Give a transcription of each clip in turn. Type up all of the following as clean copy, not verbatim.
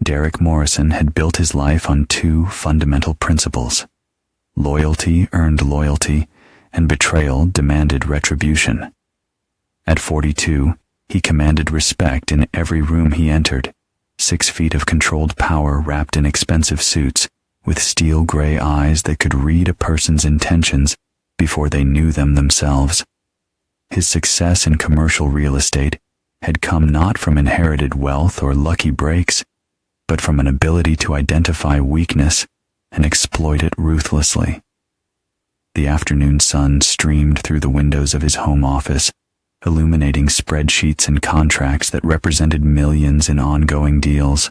Derek Morrison had built his life on two fundamental principles. Loyalty earned loyalty, and betrayal demanded retribution. At 42, he commanded respect in every room he entered, 6 feet of controlled power wrapped in expensive suits, with steel gray eyes that could read a person's intentions before they knew them themselves. His success in commercial real estate had come not from inherited wealth or lucky breaks, but from an ability to identify weakness and exploit it ruthlessly. The afternoon sun streamed through the windows of his home office, illuminating spreadsheets and contracts that represented millions in ongoing deals.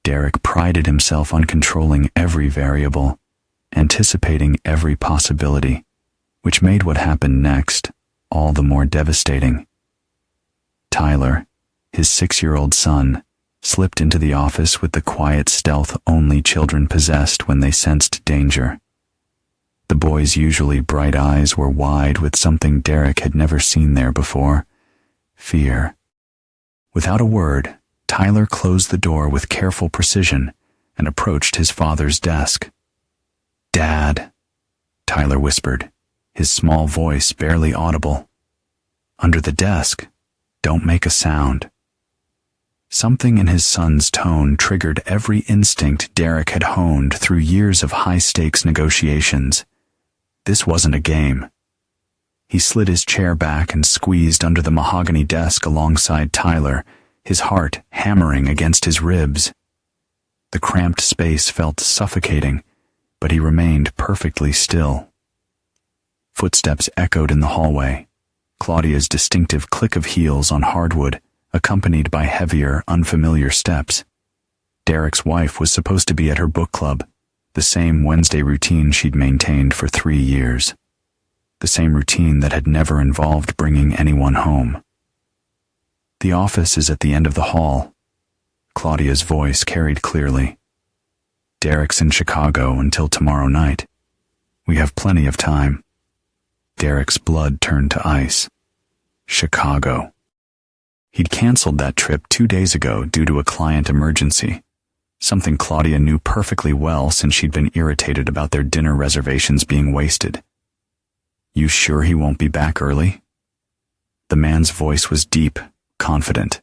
Derek prided himself on controlling every variable, anticipating every possibility, which made what happened next all the more devastating. Tyler, his 6-year-old son, slipped into the office with the quiet stealth only children possessed when they sensed danger. The boy's usually bright eyes were wide with something Derek had never seen there before: fear. Without a word, Tyler closed the door with careful precision and approached his father's desk. "Dad," Tyler whispered, his small voice barely audible. "Under the desk. Don't make a sound." Something in his son's tone triggered every instinct Derek had honed through years of high-stakes negotiations. This wasn't a game. He slid his chair back and squeezed under the mahogany desk alongside Tyler, his heart hammering against his ribs. The cramped space felt suffocating, but he remained perfectly still. Footsteps echoed in the hallway, Claudia's distinctive click of heels on hardwood, accompanied by heavier, unfamiliar steps. Derek's wife was supposed to be at her book club, the same Wednesday routine she'd maintained for 3 years. The same routine that had never involved bringing anyone home. "The office is at the end of the hall," Claudia's voice carried clearly. "Derek's in Chicago until tomorrow night. We have plenty of time." Derek's blood turned to ice. Chicago. He'd canceled that trip 2 days ago due to a client emergency, something Claudia knew perfectly well since she'd been irritated about their dinner reservations being wasted. "You sure he won't be back early?" The man's voice was deep, confident.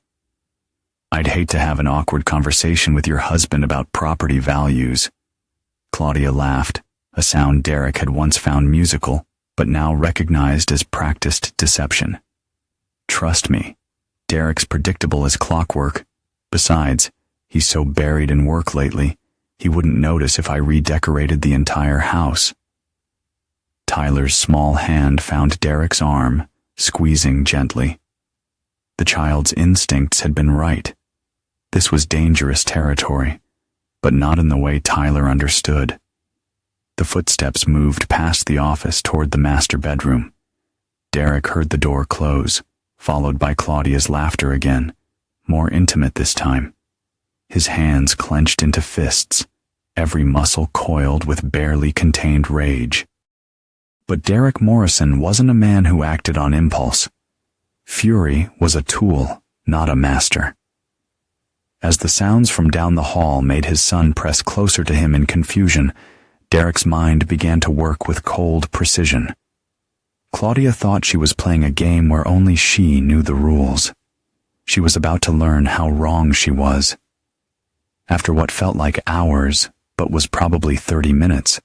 "I'd hate to have an awkward conversation with your husband about property values." Claudia laughed, a sound Derek had once found musical, but now recognized as practiced deception. "Trust me, Derek's predictable as clockwork. Besides, he's so buried in work lately, he wouldn't notice if I redecorated the entire house." Tyler's small hand found Derek's arm, squeezing gently. The child's instincts had been right. This was dangerous territory, but not in the way Tyler understood. The footsteps moved past the office toward the master bedroom. Derek heard the door close, followed by Claudia's laughter again, more intimate this time. His hands clenched into fists, every muscle coiled with barely contained rage. But Derek Morrison wasn't a man who acted on impulse. Fury was a tool, not a master. As the sounds from down the hall made his son press closer to him in confusion, Derek's mind began to work with cold precision. Claudia thought she was playing a game where only she knew the rules. She was about to learn how wrong she was. After what felt like hours, but was probably 30 minutes,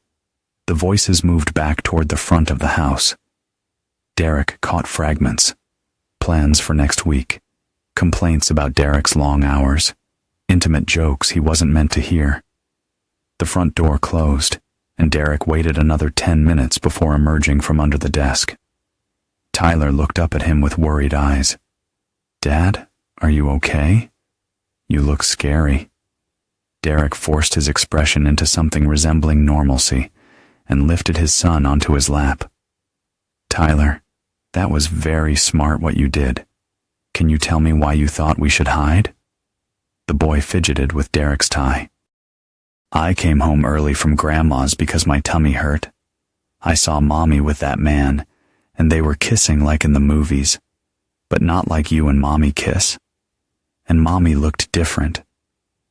the voices moved back toward the front of the house. Derek caught fragments. Plans for next week. Complaints about Derek's long hours. Intimate jokes he wasn't meant to hear. The front door closed, and Derek waited another 10 minutes before emerging from under the desk. Tyler looked up at him with worried eyes. "Dad, are you okay? You look scary." Derek forced his expression into something resembling normalcy and lifted his son onto his lap. "Tyler, that was very smart what you did. Can you tell me why you thought we should hide?" The boy fidgeted with Derek's tie. "I came home early from Grandma's because my tummy hurt. I saw Mommy with that man, and they were kissing like in the movies, but not like you and Mommy kiss. And Mommy looked different,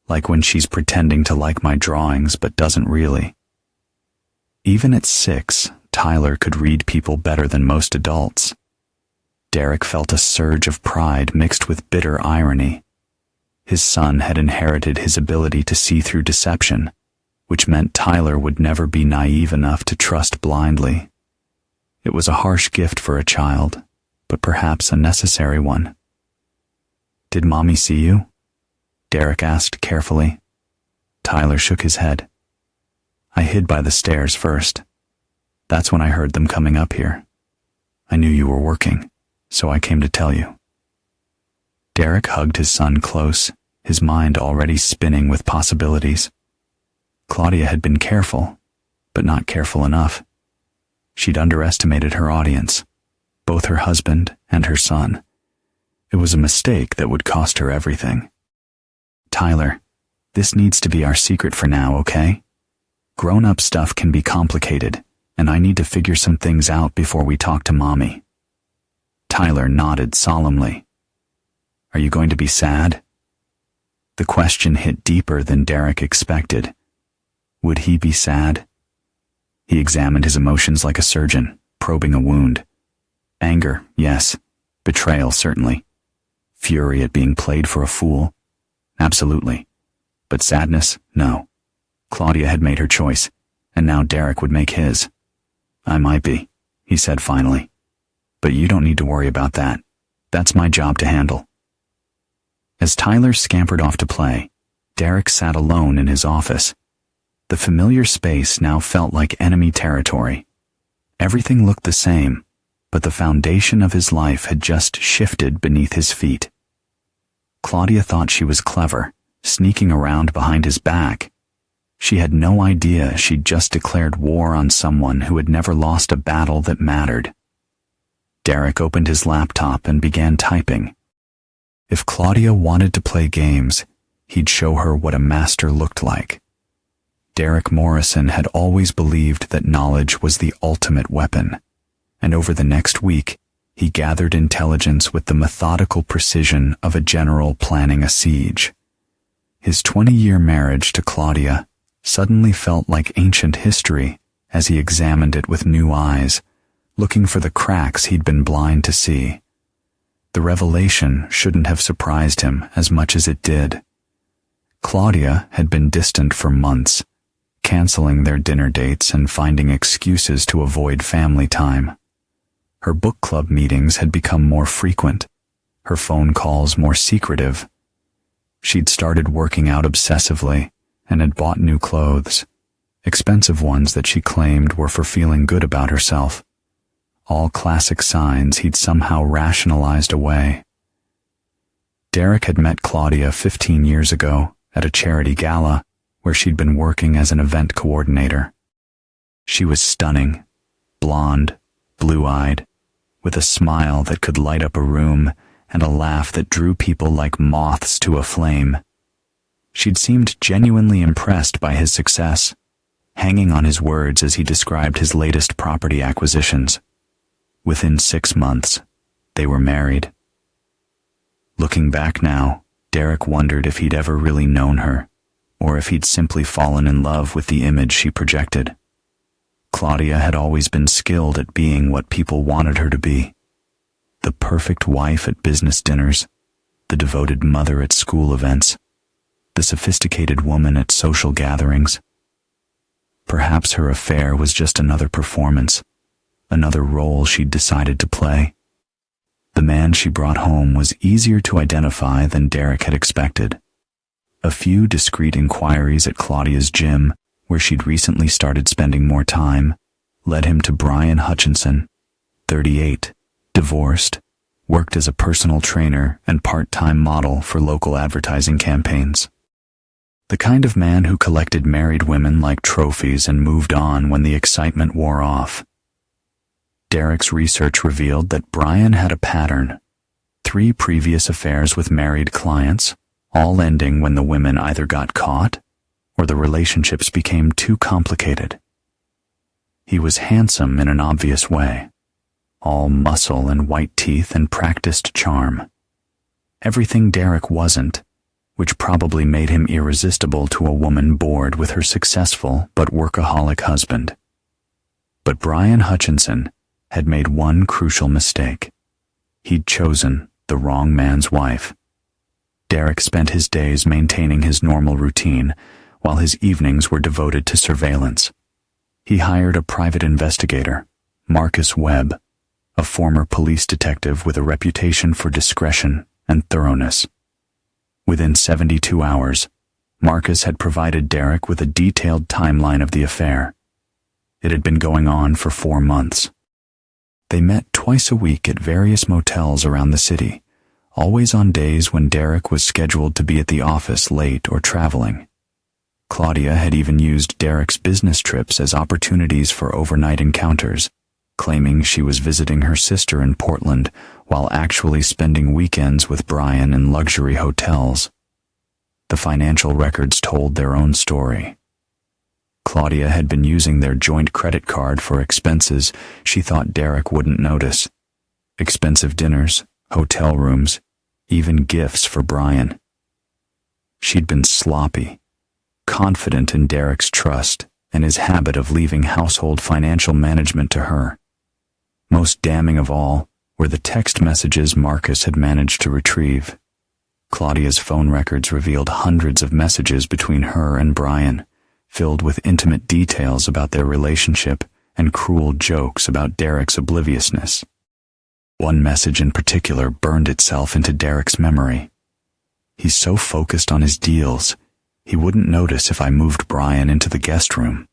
like when she's pretending to like my drawings but doesn't really. Even at 6, Tyler could read people better than most adults. Derek felt a surge of pride mixed with bitter irony. His son had inherited his ability to see through deception, which meant Tyler would never be naive enough to trust blindly. It was a harsh gift for a child, but perhaps a necessary one. "Did Mommy see you?" Derek asked carefully. Tyler shook his head. "I hid by the stairs first. That's when I heard them coming up here. I knew you were working, so I came to tell you." Derek hugged his son close, his mind already spinning with possibilities. Claudia had been careful, but not careful enough. She'd underestimated her audience, both her husband and her son. It was a mistake that would cost her everything. "Tyler, this needs to be our secret for now, okay? Grown-up stuff can be complicated, and I need to figure some things out before we talk to Mommy." Tyler nodded solemnly. "Are you going to be sad?" The question hit deeper than Derek expected. Would he be sad? He examined his emotions like a surgeon, probing a wound. Anger, yes. Betrayal, certainly. Fury at being played for a fool? Absolutely. But sadness? No. Claudia had made her choice, and now Derek would make his. "I might be," he said finally. "But you don't need to worry about that. That's my job to handle." As Tyler scampered off to play, Derek sat alone in his office. The familiar space now felt like enemy territory. Everything looked the same, but the foundation of his life had just shifted beneath his feet. Claudia thought she was clever, sneaking around behind his back. She had no idea she'd just declared war on someone who had never lost a battle that mattered. Derek opened his laptop and began typing. If Claudia wanted to play games, he'd show her what a master looked like. Derek Morrison had always believed that knowledge was the ultimate weapon, and over the next week, he gathered intelligence with the methodical precision of a general planning a siege. His 20-year marriage to Claudia suddenly felt like ancient history as he examined it with new eyes, looking for the cracks he'd been blind to see. The revelation shouldn't have surprised him as much as it did. Claudia had been distant for months, canceling their dinner dates and finding excuses to avoid family time. Her book club meetings had become more frequent, her phone calls more secretive. She'd started working out obsessively and had bought new clothes, expensive ones that she claimed were for feeling good about herself. All classic signs he'd somehow rationalized away. Derek had met Claudia 15 years ago at a charity gala where she'd been working as an event coordinator. She was stunning, blonde, blue-eyed, with a smile that could light up a room and a laugh that drew people like moths to a flame. She'd seemed genuinely impressed by his success, hanging on his words as he described his latest property acquisitions. Within 6 months, they were married. Looking back now, Derek wondered if he'd ever really known her, or if he'd simply fallen in love with the image she projected. Claudia had always been skilled at being what people wanted her to be. The perfect wife at business dinners, the devoted mother at school events, the sophisticated woman at social gatherings. Perhaps her affair was just another performance, another role she'd decided to play. The man she brought home was easier to identify than Derek had expected. A few discreet inquiries at Claudia's gym, where she'd recently started spending more time, led him to Brian Hutchinson, 38, divorced, worked as a personal trainer and part-time model for local advertising campaigns. The kind of man who collected married women like trophies and moved on when the excitement wore off. Derek's research revealed that Brian had a pattern: 3 previous affairs with married clients, all ending when the women either got caught or the relationships became too complicated. He was handsome in an obvious way, all muscle and white teeth and practiced charm. Everything Derek wasn't, which probably made him irresistible to a woman bored with her successful but workaholic husband. But Brian Hutchinson had made one crucial mistake. He'd chosen the wrong man's wife. Derek spent his days maintaining his normal routine, while his evenings were devoted to surveillance. He hired a private investigator, Marcus Webb, a former police detective with a reputation for discretion and thoroughness. Within 72 hours, Marcus had provided Derek with a detailed timeline of the affair. It had been going on for 4 months. They met twice a week at various motels around the city, always on days when Derek was scheduled to be at the office late or traveling. Claudia had even used Derek's business trips as opportunities for overnight encounters, claiming she was visiting her sister in Portland while actually spending weekends with Brian in luxury hotels. The financial records told their own story. Claudia had been using their joint credit card for expenses she thought Derek wouldn't notice. Expensive dinners, hotel rooms, even gifts for Brian. She'd been sloppy, confident in Derek's trust and his habit of leaving household financial management to her. Most damning of all were the text messages Marcus had managed to retrieve. Claudia's phone records revealed hundreds of messages between her and Brian, filled with intimate details about their relationship and cruel jokes about Derek's obliviousness. One message in particular burned itself into Derek's memory. "He's so focused on his deals, he wouldn't notice if I moved Brian into the guest room.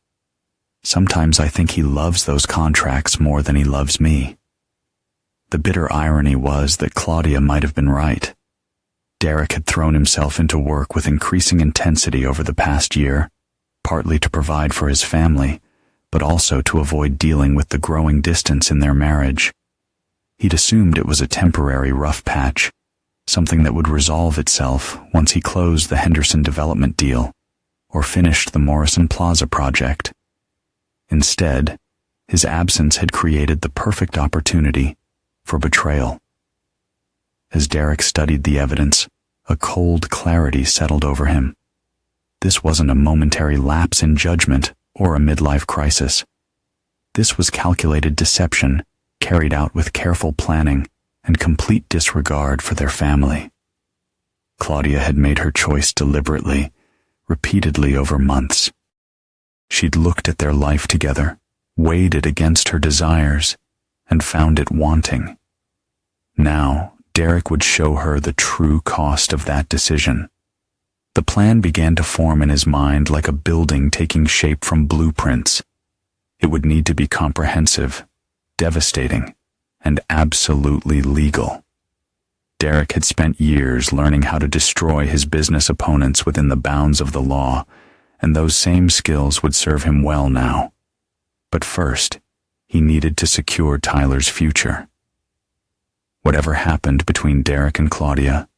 Sometimes I think he loves those contracts more than he loves me." The bitter irony was that Claudia might have been right. Derek had thrown himself into work with increasing intensity over the past year, partly to provide for his family, but also to avoid dealing with the growing distance in their marriage. He'd assumed it was a temporary rough patch, something that would resolve itself once he closed the Henderson development deal or finished the Morrison Plaza project. Instead, his absence had created the perfect opportunity for betrayal. As Derek studied the evidence, a cold clarity settled over him. This wasn't a momentary lapse in judgment or a midlife crisis. This was calculated deception carried out with careful planning and complete disregard for their family. Claudia had made her choice deliberately, repeatedly over months. She'd looked at their life together, weighed it against her desires, and found it wanting. Now, Derek would show her the true cost of that decision. The plan began to form in his mind like a building taking shape from blueprints. It would need to be comprehensive, devastating, and absolutely legal. Derek had spent years learning how to destroy his business opponents within the bounds of the law, and those same skills would serve him well now. But first, he needed to secure Tyler's future. Whatever happened between Derek and Claudia,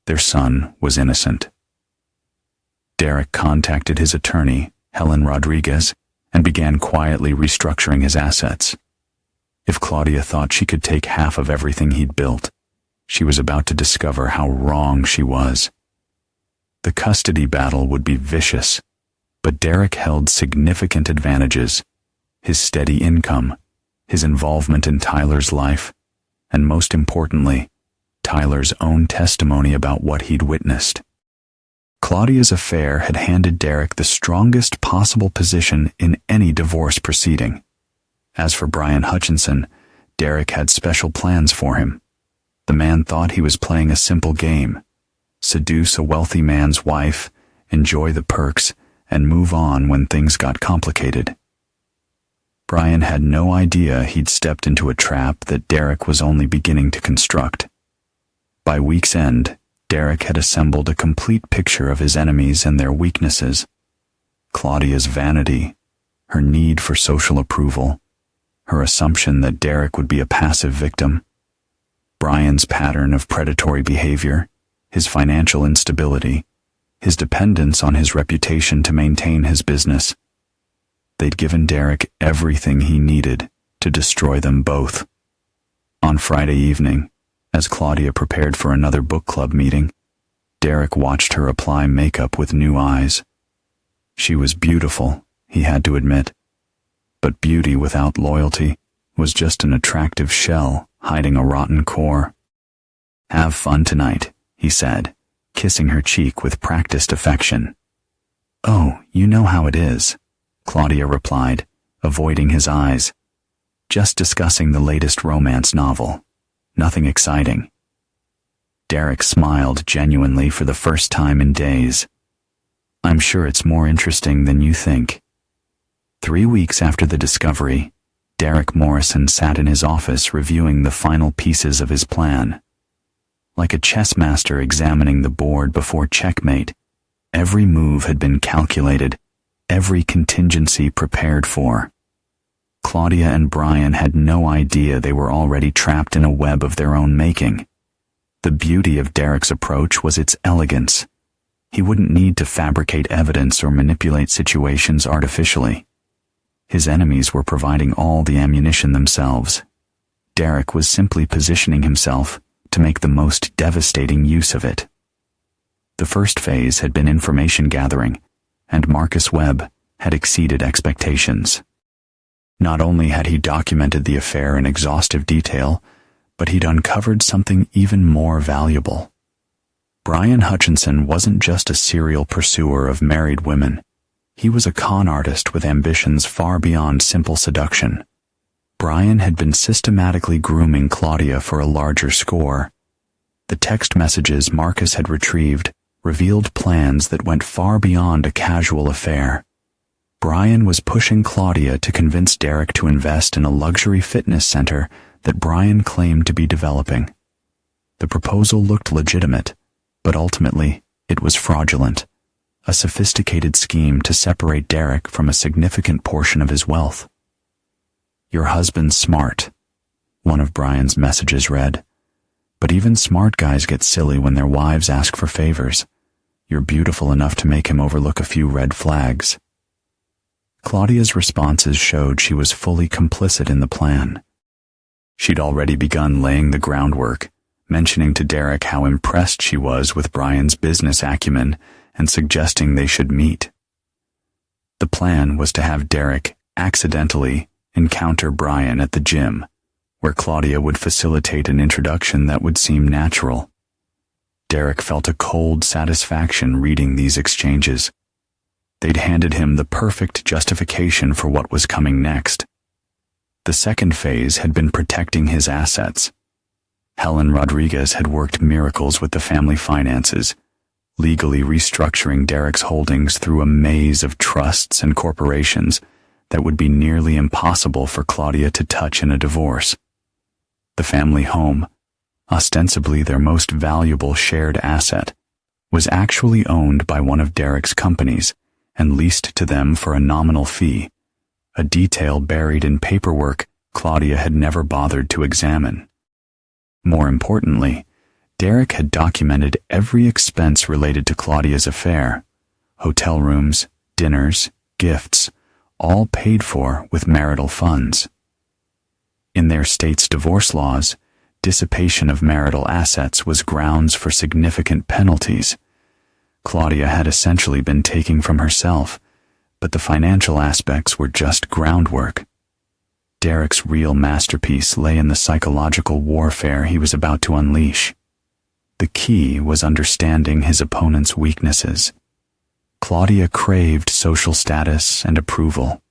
their son was innocent. Derek contacted his attorney, Helen Rodriguez, and began quietly restructuring his assets. If Claudia thought she could take half of everything he'd built, she was about to discover how wrong she was. The custody battle would be vicious, but Derek held significant advantages: his steady income, his involvement in Tyler's life, and most importantly, Tyler's own testimony about what he'd witnessed. Claudia's affair had handed Derek the strongest possible position in any divorce proceeding. As for Brian Hutchinson, Derek had special plans for him. The man thought he was playing a simple game: seduce a wealthy man's wife, enjoy the perks, and move on when things got complicated. Brian had no idea he'd stepped into a trap that Derek was only beginning to construct. By week's end, Derek had assembled a complete picture of his enemies and their weaknesses: Claudia's vanity, her need for social approval, her assumption that Derek would be a passive victim, Brian's pattern of predatory behavior, his financial instability, his dependence on his reputation to maintain his business. They'd given Derek everything he needed to destroy them both. On Friday evening, as Claudia prepared for another book club meeting, Derek watched her apply makeup with new eyes. She was beautiful, he had to admit. But beauty without loyalty was just an attractive shell hiding a rotten core. "Have fun tonight," he said, kissing her cheek with practiced affection. "Oh, you know how it is," Claudia replied, avoiding his eyes. "Just discussing the latest romance novel. Nothing exciting." Derek smiled genuinely for the first time in days. "I'm sure it's more interesting than you think." 3 weeks after the discovery, Derek Morrison sat in his office reviewing the final pieces of his plan. Like a chess master examining the board before checkmate, every move had been calculated, every contingency prepared for. Claudia and Brian had no idea they were already trapped in a web of their own making. The beauty of Derek's approach was its elegance. He wouldn't need to fabricate evidence or manipulate situations artificially. His enemies were providing all the ammunition themselves. Derek was simply positioning himself to make the most devastating use of it. The first phase had been information gathering, and Marcus Webb had exceeded expectations. Not only had he documented the affair in exhaustive detail, but he'd uncovered something even more valuable. Brian Hutchinson wasn't just a serial pursuer of married women. He was a con artist with ambitions far beyond simple seduction. Brian had been systematically grooming Claudia for a larger score. The text messages Marcus had retrieved revealed plans that went far beyond a casual affair. Brian was pushing Claudia to convince Derek to invest in a luxury fitness center that Brian claimed to be developing. The proposal looked legitimate, but ultimately it was fraudulent, a sophisticated scheme to separate Derek from a significant portion of his wealth. "Your husband's smart," one of Brian's messages read, "but even smart guys get silly when their wives ask for favors. You're beautiful enough to make him overlook a few red flags." Claudia's responses showed she was fully complicit in the plan. She'd already begun laying the groundwork, mentioning to Derek how impressed she was with Brian's business acumen and suggesting they should meet. The plan was to have Derek accidentally encounter Brian at the gym, where Claudia would facilitate an introduction that would seem natural. Derek felt a cold satisfaction reading these exchanges. They'd handed him the perfect justification for what was coming next. The second phase had been protecting his assets. Helen Rodriguez had worked miracles with the family finances, legally restructuring Derek's holdings through a maze of trusts and corporations that would be nearly impossible for Claudia to touch in a divorce. The family home, ostensibly their most valuable shared asset, was actually owned by one of Derek's companies and leased to them for a nominal fee, a detail buried in paperwork Claudia had never bothered to examine. More importantly, Derek had documented every expense related to Claudia's affair: hotel rooms, dinners, gifts, all paid for with marital funds. In their state's divorce laws, dissipation of marital assets was grounds for significant penalties. Claudia had essentially been taking from herself, but the financial aspects were just groundwork. Derek's real masterpiece lay in the psychological warfare he was about to unleash. The key was understanding his opponent's weaknesses. Claudia craved social status and approval.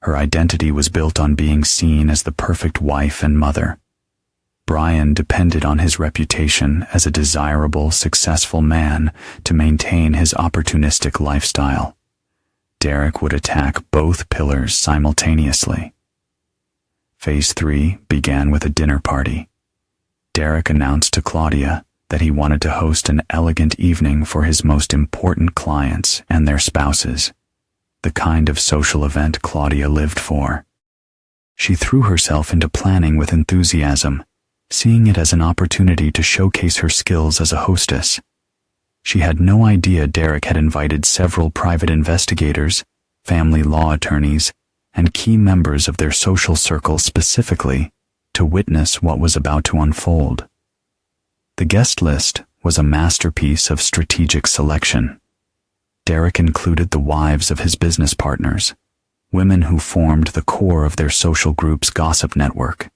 Her identity was built on being seen as the perfect wife and mother. Brian depended on his reputation as a desirable, successful man to maintain his opportunistic lifestyle. Derek would attack both pillars simultaneously. Phase 3 began with a dinner party. Derek announced to Claudia that he wanted to host an elegant evening for his most important clients and their spouses, the kind of social event Claudia lived for. She threw herself into planning with enthusiasm, seeing it as an opportunity to showcase her skills as a hostess. She had no idea Derek had invited several private investigators, family law attorneys, and key members of their social circle specifically to witness what was about to unfold. The guest list was a masterpiece of strategic selection. Derek included the wives of his business partners, women who formed the core of their social group's gossip network.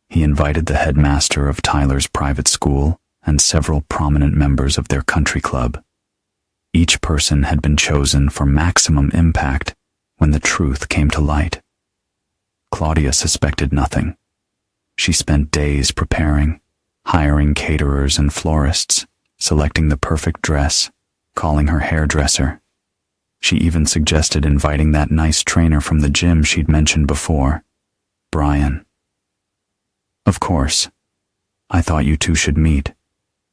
He invited the headmaster of Tyler's private school and several prominent members of their country club. Each person had been chosen for maximum impact when the truth came to light. Claudia suspected nothing. She spent days preparing, hiring caterers and florists, selecting the perfect dress, calling her hairdresser. She even suggested inviting that nice trainer from the gym she'd mentioned before, Brian. "Of course. I thought you two should meet,"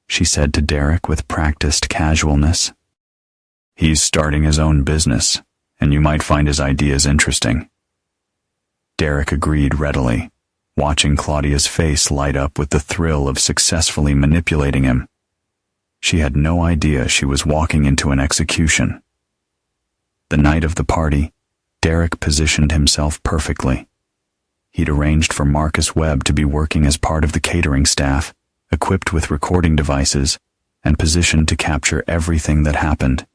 she said to Derek with practiced casualness. "He's starting his own business, and you might find his ideas interesting." Derek agreed readily, watching Claudia's face light up with the thrill of successfully manipulating him. She had no idea she was walking into an execution. The night of the party, Derek positioned himself perfectly. He'd arranged for Marcus Webb to be working as part of the catering staff, equipped with recording devices, and positioned to capture everything that happened.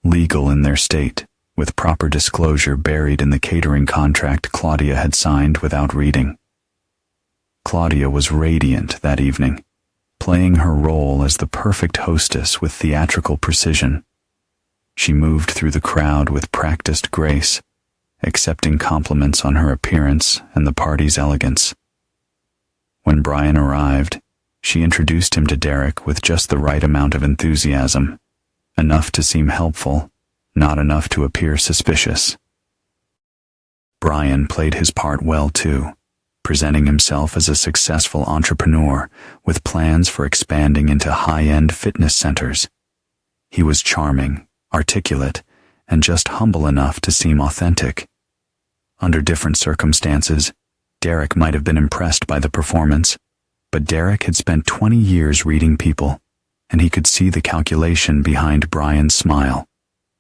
Legal in their state, with proper disclosure buried in the catering contract Claudia had signed without reading. Claudia was radiant that evening, playing her role as the perfect hostess with theatrical precision. She moved through the crowd with practiced grace, accepting compliments on her appearance and the party's elegance. When Brian arrived, she introduced him to Derek with just the right amount of enthusiasm, enough to seem helpful, not enough to appear suspicious. Brian played his part well too, presenting himself as a successful entrepreneur with plans for expanding into high-end fitness centers. He was charming, articulate, and just humble enough to seem authentic. Under different circumstances, Derek might have been impressed by the performance, but Derek had spent 20 years reading people, and he could see the calculation behind Brian's smile,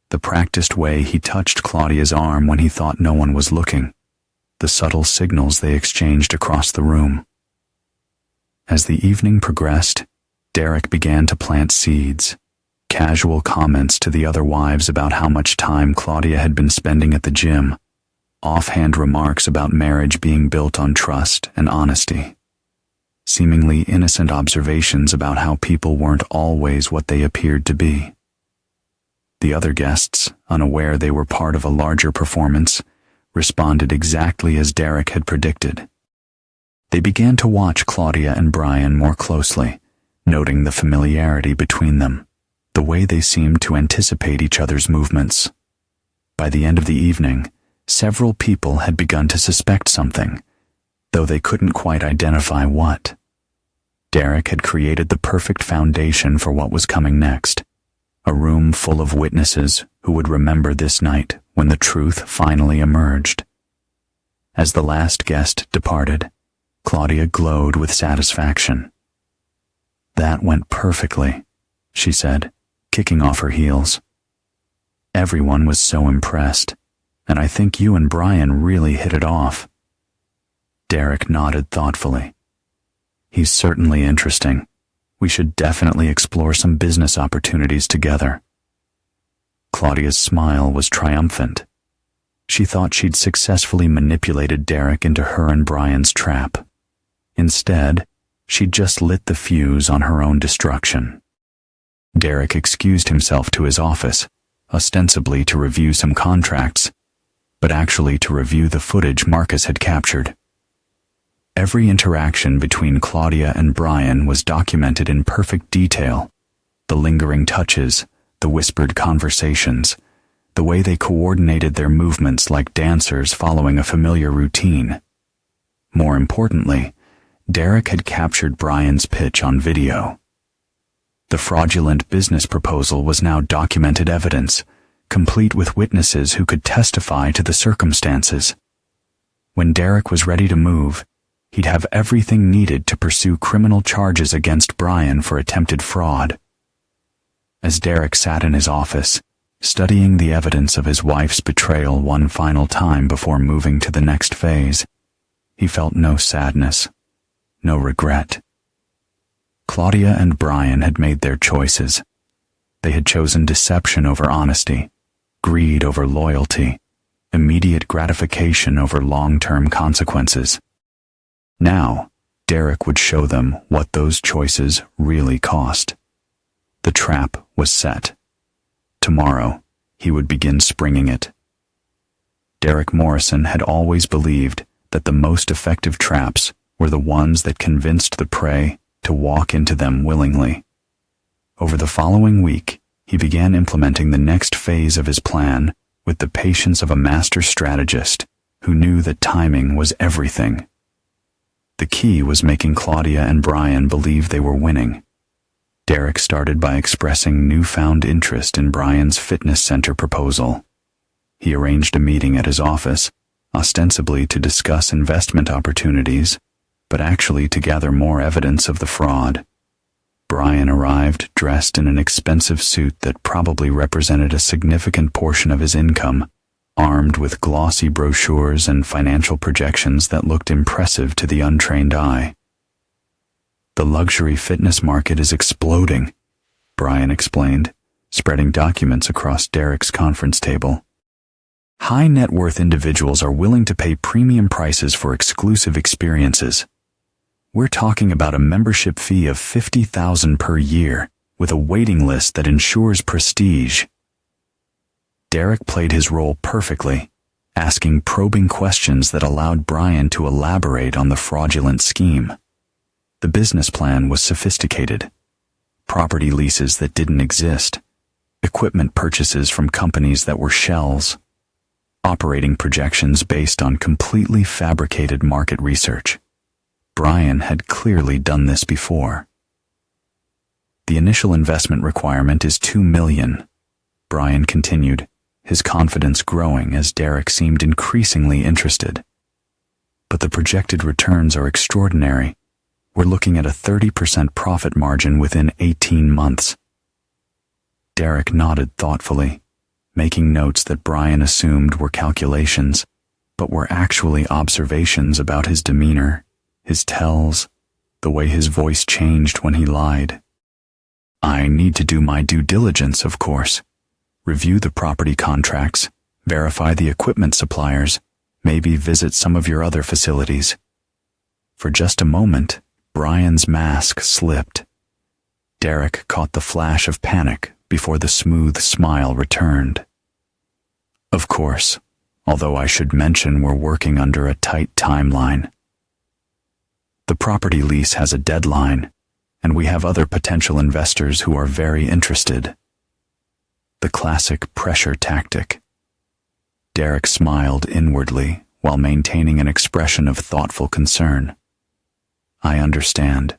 the practiced way he touched Claudia's arm when he thought no one was looking, the subtle signals they exchanged across the room. As the evening progressed, Derek began to plant seeds. Casual comments to the other wives about how much time Claudia had been spending at the gym, offhand remarks about marriage being built on trust and honesty, seemingly innocent observations about how people weren't always what they appeared to be. The other guests, unaware they were part of a larger performance, responded exactly as Derek had predicted. They began to watch Claudia and Brian more closely, noting the familiarity between them, the way they seemed to anticipate each other's movements. By the end of the evening, several people had begun to suspect something, though they couldn't quite identify what. Derek had created the perfect foundation for what was coming next, a room full of witnesses who would remember this night when the truth finally emerged. As the last guest departed, Claudia glowed with satisfaction. "That went perfectly," she said, kicking off her heels. "Everyone was so impressed, and I think you and Brian really hit it off." Derek nodded thoughtfully. "He's certainly interesting. We should definitely explore some business opportunities together." Claudia's smile was triumphant. She thought she'd successfully manipulated Derek into her and Brian's trap. Instead, she'd just lit the fuse on her own destruction. Derek excused himself to his office, ostensibly to review some contracts, but actually to review the footage Marcus had captured. Every interaction between Claudia and Brian was documented in perfect detail. The lingering touches, the whispered conversations, the way they coordinated their movements like dancers following a familiar routine. More importantly, Derek had captured Brian's pitch on video. The fraudulent business proposal was now documented evidence, complete with witnesses who could testify to the circumstances. When Derek was ready to move, he'd have everything needed to pursue criminal charges against Brian for attempted fraud. As Derek sat in his office, studying the evidence of his wife's betrayal one final time before moving to the next phase, he felt no sadness, no regret. Claudia and Brian had made their choices. They had chosen deception over honesty, greed over loyalty, immediate gratification over long-term consequences. Now, Derek would show them what those choices really cost. The trap was set. Tomorrow, he would begin springing it. Derek Morrison had always believed that the most effective traps were the ones that convinced the prey to walk into them willingly. Over the following week, he began implementing the next phase of his plan with the patience of a master strategist who knew that timing was everything. The key was making Claudia and Brian believe they were winning. Derek started by expressing newfound interest in Brian's fitness center proposal. He arranged a meeting at his office, ostensibly to discuss investment opportunities, but actually to gather more evidence of the fraud. Brian arrived dressed in an expensive suit that probably represented a significant portion of his income, armed with glossy brochures and financial projections that looked impressive to the untrained eye. "The luxury fitness market is exploding," Brian explained, spreading documents across Derek's conference table. "High net worth individuals are willing to pay premium prices for exclusive experiences. We're talking about a membership fee of $50,000 per year, with a waiting list that ensures prestige." Derek played his role perfectly, asking probing questions that allowed Brian to elaborate on the fraudulent scheme. The business plan was sophisticated. Property leases that didn't exist, equipment purchases from companies that were shells, operating projections based on completely fabricated market research. Brian had clearly done this before. "The initial investment requirement is $2 million, Brian continued, his confidence growing as Derek seemed increasingly interested. "But the projected returns are extraordinary. We're looking at a 30% profit margin within 18 months. Derek nodded thoughtfully, making notes that Brian assumed were calculations, but were actually observations about his demeanor, his tells, the way his voice changed when he lied. "I need to do my due diligence, of course. Review the property contracts, verify the equipment suppliers, maybe visit some of your other facilities." For just a moment, Brian's mask slipped. Derek caught the flash of panic before the smooth smile returned. "Of course, although I should mention we're working under a tight timeline. The property lease has a deadline, and we have other potential investors who are very interested." The classic pressure tactic. Derek smiled inwardly while maintaining an expression of thoughtful concern. "I understand.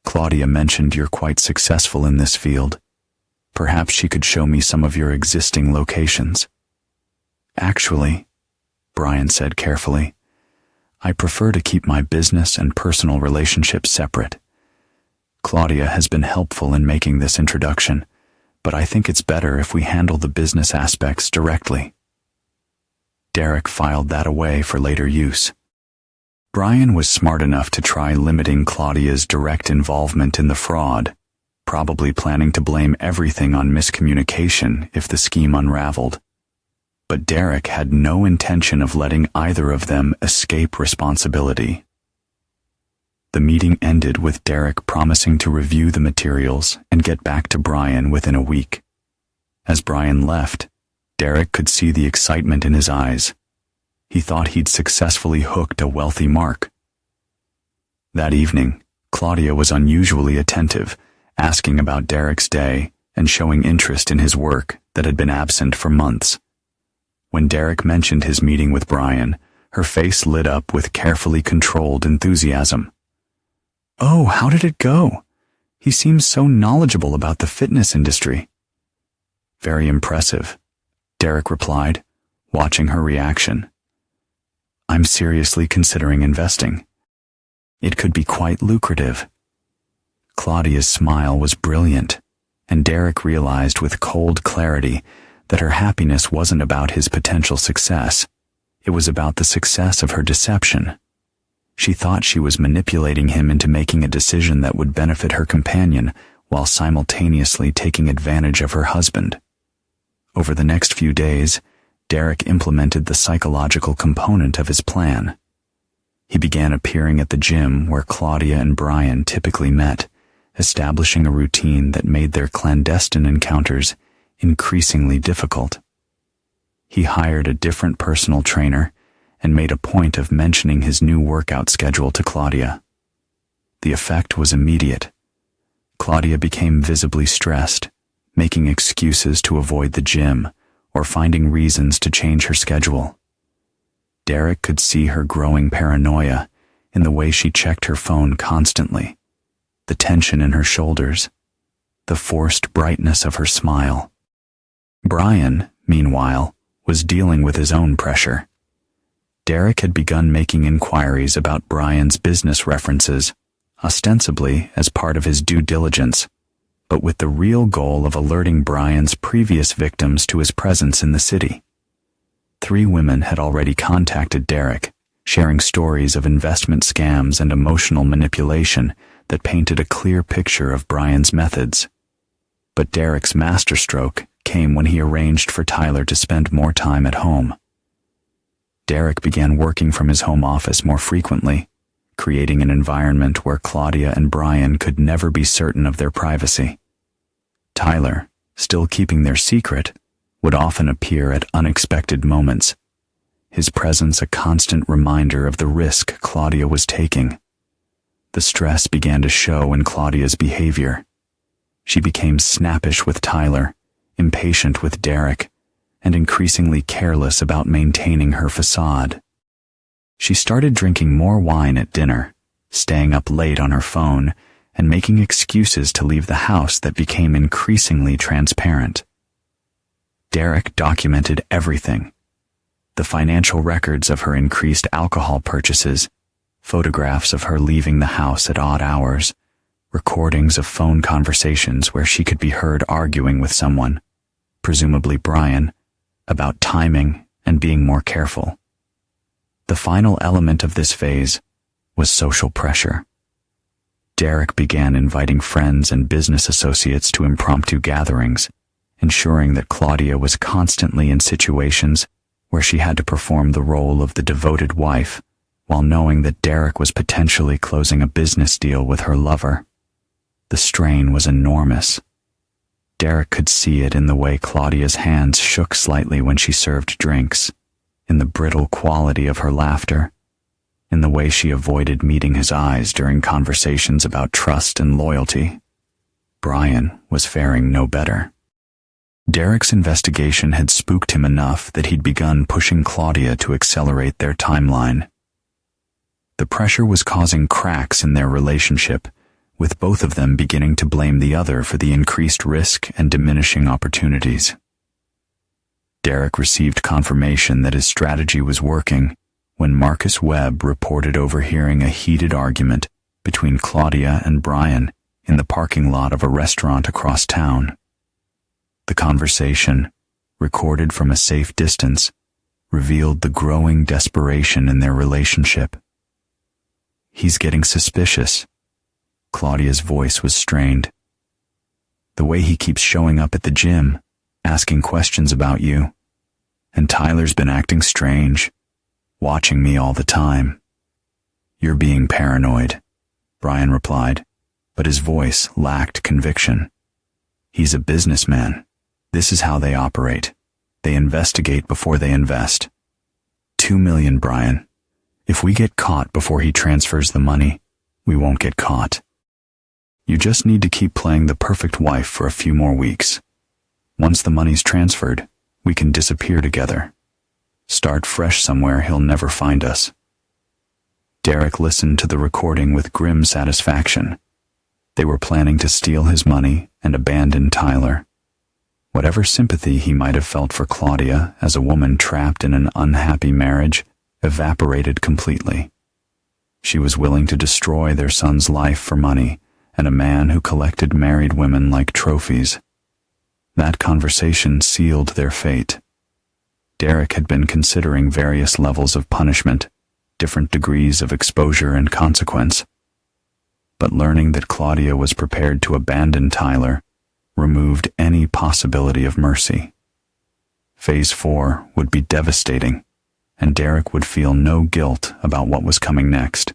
Claudia mentioned you're quite successful in this field. Perhaps she could show me some of your existing locations." "Actually," Brian said carefully, "I prefer to keep my business and personal relationships separate. Claudia has been helpful in making this introduction, but I think it's better if we handle the business aspects directly." Derek filed that away for later use. Brian was smart enough to try limiting Claudia's direct involvement in the fraud, probably planning to blame everything on miscommunication if the scheme unraveled. But Derek had no intention of letting either of them escape responsibility. The meeting ended with Derek promising to review the materials and get back to Brian within a week. As Brian left, Derek could see the excitement in his eyes. He thought he'd successfully hooked a wealthy mark. That evening, Claudia was unusually attentive, asking about Derek's day and showing interest in his work that had been absent for months. When Derek mentioned his meeting with Brian, her face lit up with carefully controlled enthusiasm. "Oh, how did it go? He seems so knowledgeable about the fitness industry." "Very impressive," Derek replied, watching her reaction. "I'm seriously considering investing. It could be quite lucrative." Claudia's smile was brilliant, and Derek realized with cold clarity that her happiness wasn't about his potential success. It was about the success of her deception. She thought she was manipulating him into making a decision that would benefit her companion while simultaneously taking advantage of her husband. Over the next few days, Derek implemented the psychological component of his plan. He began appearing at the gym where Claudia and Brian typically met, establishing a routine that made their clandestine encounters increasingly difficult. He hired a different personal trainer and made a point of mentioning his new workout schedule to Claudia. The effect was immediate. Claudia became visibly stressed, making excuses to avoid the gym or finding reasons to change her schedule. Derek could see her growing paranoia in the way she checked her phone constantly, the tension in her shoulders, the forced brightness of her smile. Brian, meanwhile, was dealing with his own pressure. Derek had begun making inquiries about Brian's business references, ostensibly as part of his due diligence, but with the real goal of alerting Brian's previous victims to his presence in the city. 3 women had already contacted Derek, sharing stories of investment scams and emotional manipulation that painted a clear picture of Brian's methods. But Derek's masterstroke came when he arranged for Tyler to spend more time at home. Derek began working from his home office more frequently, creating an environment where Claudia and Brian could never be certain of their privacy. Tyler, still keeping their secret, would often appear at unexpected moments, his presence a constant reminder of the risk Claudia was taking. The stress began to show in Claudia's behavior. She became snappish with Tyler, impatient with Derek, and increasingly careless about maintaining her facade. She started drinking more wine at dinner, staying up late on her phone, and making excuses to leave the house that became increasingly transparent. Derek documented everything: the financial records of her increased alcohol purchases, photographs of her leaving the house at odd hours, recordings of phone conversations where she could be heard arguing with someone, presumably Brian, about timing and being more careful. The final element of this phase was social pressure. Derek began inviting friends and business associates to impromptu gatherings, ensuring that Claudia was constantly in situations where she had to perform the role of the devoted wife, while knowing that Derek was potentially closing a business deal with her lover. The strain was enormous. Derek could see it in the way Claudia's hands shook slightly when she served drinks, in the brittle quality of her laughter, in the way she avoided meeting his eyes during conversations about trust and loyalty. Brian was faring no better. Derek's investigation had spooked him enough that he'd begun pushing Claudia to accelerate their timeline. The pressure was causing cracks in their relationship, with both of them beginning to blame the other for the increased risk and diminishing opportunities. Derek received confirmation that his strategy was working when Marcus Webb reported overhearing a heated argument between Claudia and Brian in the parking lot of a restaurant across town. The conversation, recorded from a safe distance, revealed the growing desperation in their relationship. "He's getting suspicious." Claudia's voice was strained. "The way he keeps showing up at the gym, asking questions about you. And Tyler's been acting strange, watching me all the time." "You're being paranoid," Brian replied, but his voice lacked conviction. "He's a businessman. This is how they operate. They investigate before they invest. 2 million, Brian. If we get caught before he transfers the money, we won't get caught. You just need to keep playing the perfect wife for a few more weeks. Once the money's transferred, we can disappear together. Start fresh somewhere he'll never find us." Derek listened to the recording with grim satisfaction. They were planning to steal his money and abandon Tyler. Whatever sympathy he might have felt for Claudia as a woman trapped in an unhappy marriage evaporated completely. She was willing to destroy their son's life for money and a man who collected married women like trophies. That conversation sealed their fate. Derek had been considering various levels of punishment, different degrees of exposure and consequence. But learning that Claudia was prepared to abandon Tyler removed any possibility of mercy. Phase 4 would be devastating, and Derek would feel no guilt about what was coming next.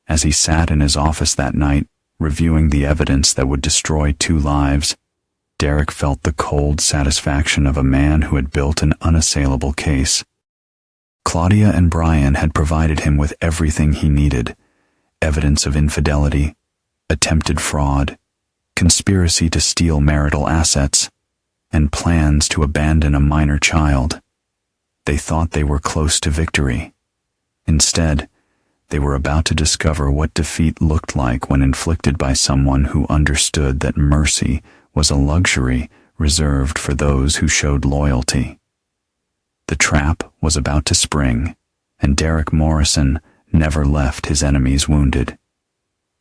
As he sat in his office that night, reviewing the evidence that would destroy 2 lives, Derek felt the cold satisfaction of a man who had built an unassailable case. Claudia and Brian had provided him with everything he needed: evidence of infidelity, attempted fraud, conspiracy to steal marital assets, and plans to abandon a minor child. They thought they were close to victory. Instead, they were about to discover what defeat looked like when inflicted by someone who understood that mercy was a luxury reserved for those who showed loyalty. The trap was about to spring, and Derek Morrison never left his enemies wounded.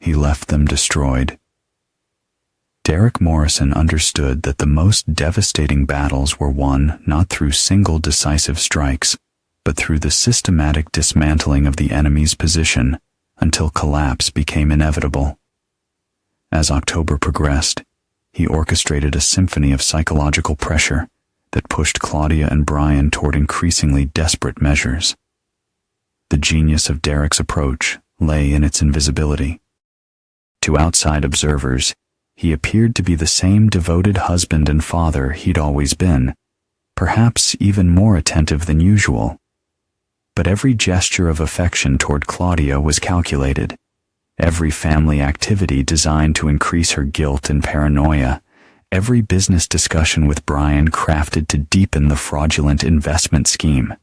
He left them destroyed. Derek Morrison understood that the most devastating battles were won not through single decisive strikes, but through the systematic dismantling of the enemy's position until collapse became inevitable. As October progressed, he orchestrated a symphony of psychological pressure that pushed Claudia and Brian toward increasingly desperate measures. The genius of Derek's approach lay in its invisibility. To outside observers, he appeared to be the same devoted husband and father he'd always been, perhaps even more attentive than usual. But every gesture of affection toward Claudia was calculated, every family activity designed to increase her guilt and paranoia, every business discussion with Brian crafted to deepen the fraudulent investment scheme.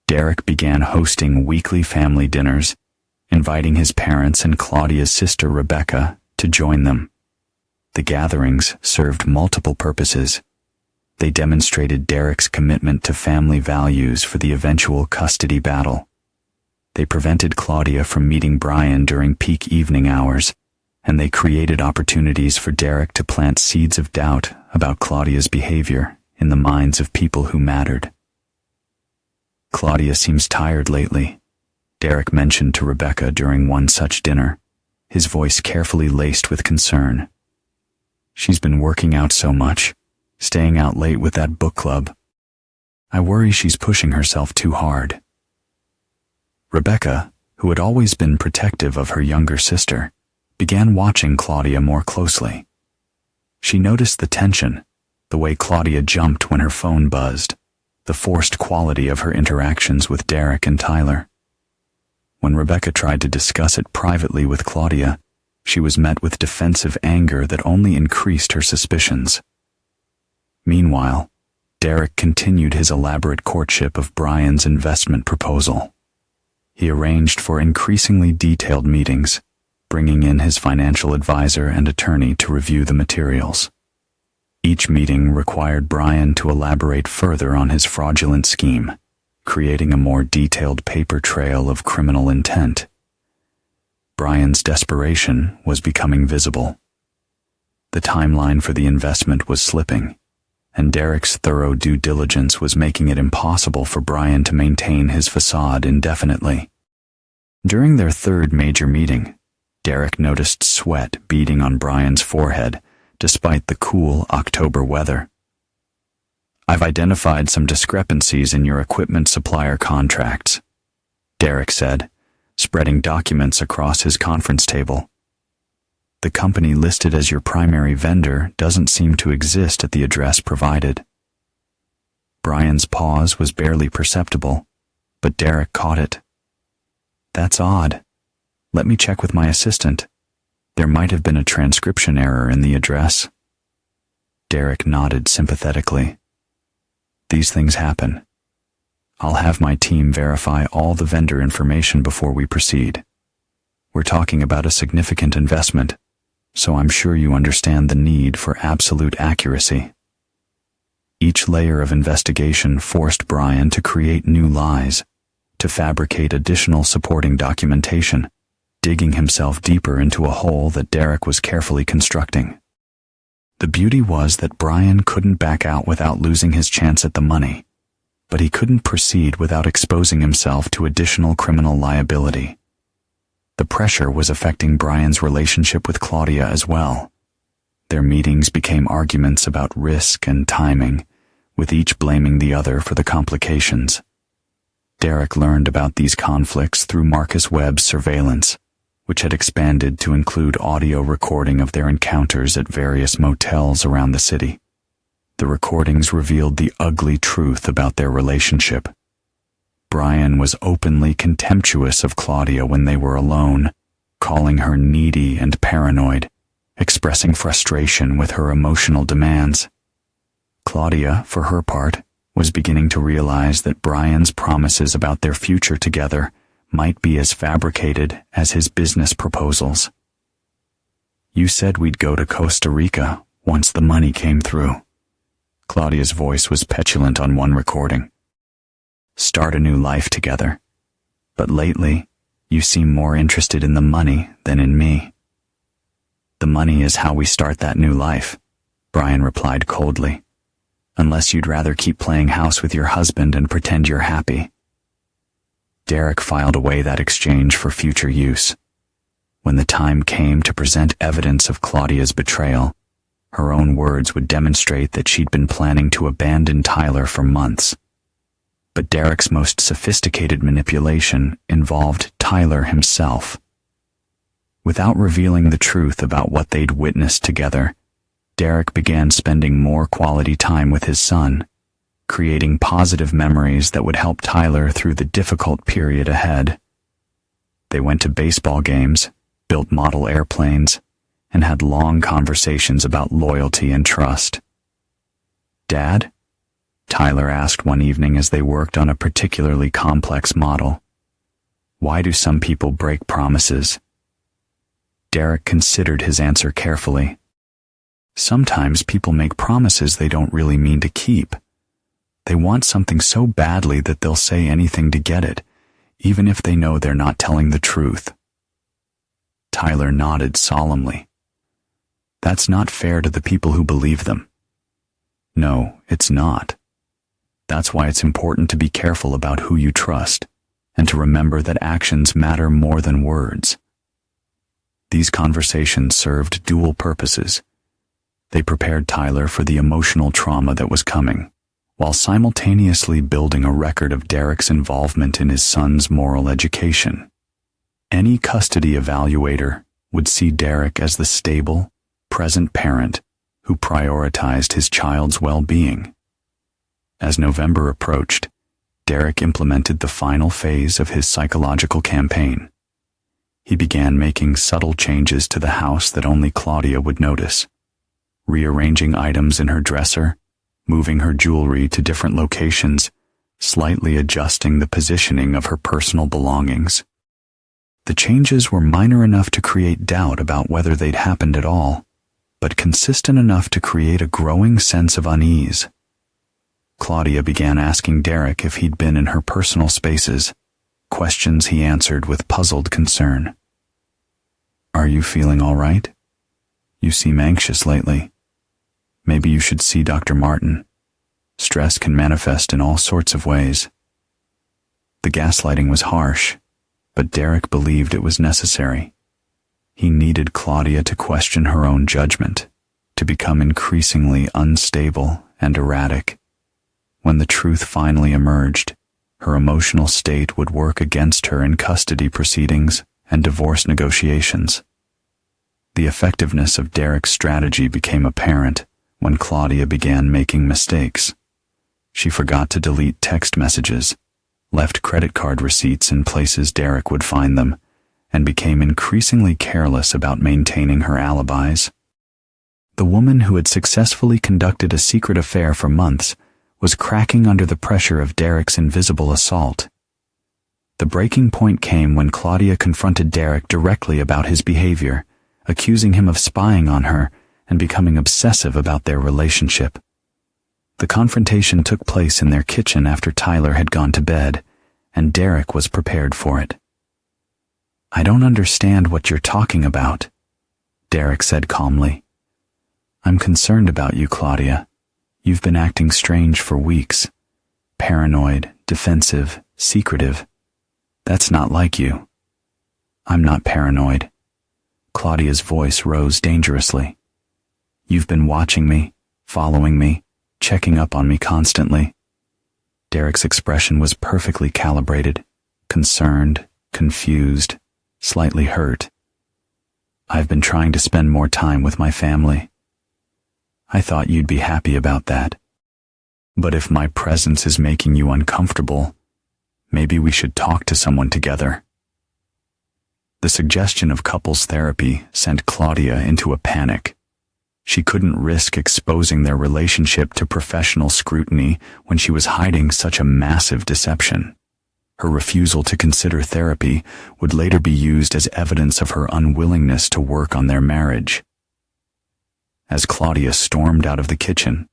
Derek began hosting weekly family dinners, inviting his parents and Claudia's sister Rebecca to join them. The gatherings served multiple purposes. They demonstrated Derek's commitment to family values for the eventual custody battle. They prevented Claudia from meeting Brian during peak evening hours, and they created opportunities for Derek to plant seeds of doubt about Claudia's behavior in the minds of people who mattered. "Claudia seems tired lately," Derek mentioned to Rebecca during one such dinner, his voice carefully laced with concern. "She's been working out so much, staying out late with that book club. I worry she's pushing herself too hard." Rebecca, who had always been protective of her younger sister, began watching Claudia more closely. She noticed the tension, the way Claudia jumped when her phone buzzed, the forced quality of her interactions with Derek and Tyler. When Rebecca tried to discuss it privately with Claudia, she was met with defensive anger that only increased her suspicions. Meanwhile, Derek continued his elaborate courtship of Brian's investment proposal. He arranged for increasingly detailed meetings, bringing in his financial advisor and attorney to review the materials. Each meeting required Brian to elaborate further on his fraudulent scheme, creating a more detailed paper trail of criminal intent. Brian's desperation was becoming visible. The timeline for the investment was slipping, and Derek's thorough due diligence was making it impossible for Brian to maintain his facade indefinitely. During their third major meeting, Derek noticed sweat beading on Brian's forehead despite the cool October weather. "I've identified some discrepancies in your equipment supplier contracts," Derek said, spreading documents across his conference table. "The company listed as your primary vendor doesn't seem to exist at the address provided." Brian's pause was barely perceptible, but Derek caught it. "That's odd. Let me check with my assistant. There might have been a transcription error in the address." Derek nodded sympathetically. "These things happen. I'll have my team verify all the vendor information before we proceed. We're talking about a significant investment, so I'm sure you understand the need for absolute accuracy." Each layer of investigation forced Brian to create new lies, to fabricate additional supporting documentation, digging himself deeper into a hole that Derek was carefully constructing. The beauty was that Brian couldn't back out without losing his chance at the money. but he couldn't proceed without exposing himself to additional criminal liability. The pressure was affecting Brian's relationship with Claudia as well. Their meetings became arguments about risk and timing, with each blaming the other for the complications. Derek learned about these conflicts through Marcus Webb's surveillance, which had expanded to include audio recording of their encounters at various motels around the city. The recordings revealed the ugly truth about their relationship. Brian was openly contemptuous of Claudia when they were alone, calling her needy and paranoid, expressing frustration with her emotional demands. Claudia, for her part, was beginning to realize that Brian's promises about their future together might be as fabricated as his business proposals. "You said we'd go to Costa Rica once the money came through." Claudia's voice was petulant on one recording. "Start a new life together. But lately, you seem more interested in the money than in me." "The money is how we start that new life," Brian replied coldly. "Unless you'd rather keep playing house with your husband and pretend you're happy." Derek filed away that exchange for future use. When the time came to present evidence of Claudia's betrayal, her own words would demonstrate that she'd been planning to abandon Tyler for months. But Derek's most sophisticated manipulation involved Tyler himself. Without revealing the truth about what they'd witnessed together, Derek began spending more quality time with his son, creating positive memories that would help Tyler through the difficult period ahead. They went to baseball games, built model airplanes, and had long conversations about loyalty and trust. "Dad?" Tyler asked one evening as they worked on a particularly complex model. "Why do some people break promises?" Derek considered his answer carefully. "Sometimes people make promises they don't really mean to keep. They want something so badly that they'll say anything to get it, even if they know they're not telling the truth." Tyler nodded solemnly. "That's not fair to the people who believe them." "No, it's not. That's why it's important to be careful about who you trust, and to remember that actions matter more than words." These conversations served dual purposes. They prepared Tyler for the emotional trauma that was coming, while simultaneously building a record of Derek's involvement in his son's moral education. Any custody evaluator would see Derek as the stable, present parent who prioritized his child's well-being. As November approached, Derek implemented the final phase of his psychological campaign. He began making subtle changes to the house that only Claudia would notice, rearranging items in her dresser, moving her jewelry to different locations, slightly adjusting the positioning of her personal belongings. The changes were minor enough to create doubt about whether they'd happened at all, but consistent enough to create a growing sense of unease. Claudia began asking Derek if he'd been in her personal spaces, questions he answered with puzzled concern. "Are you feeling all right? You seem anxious lately. Maybe you should see Dr. Martin. Stress can manifest in all sorts of ways." The gaslighting was harsh, but Derek believed it was necessary. He needed Claudia to question her own judgment, to become increasingly unstable and erratic. When the truth finally emerged, her emotional state would work against her in custody proceedings and divorce negotiations. The effectiveness of Derek's strategy became apparent when Claudia began making mistakes. She forgot to delete text messages, left credit card receipts in places Derek would find them, and became increasingly careless about maintaining her alibis. The woman who had successfully conducted a secret affair for months was cracking under the pressure of Derek's invisible assault. The breaking point came when Claudia confronted Derek directly about his behavior, accusing him of spying on her and becoming obsessive about their relationship. The confrontation took place in their kitchen after Tyler had gone to bed, and Derek was prepared for it. "I don't understand what you're talking about," Derek said calmly. "I'm concerned about you, Claudia. You've been acting strange for weeks. paranoid, defensive, secretive. That's not like you. I'm not paranoid. Claudia's voice rose dangerously. You've been watching me, following me, checking up on me constantly. Derek's expression was perfectly calibrated, concerned, confused, slightly hurt. I've been trying to spend more time with my family. I thought you'd be happy about that. But if my presence is making you uncomfortable, maybe we should talk to someone together. The suggestion of couples therapy sent Claudia into a panic. She couldn't risk exposing their relationship to professional scrutiny when she was hiding such a massive deception. Her refusal to consider therapy would later be used as evidence of her unwillingness to work on their marriage. As Claudia stormed out of the kitchen,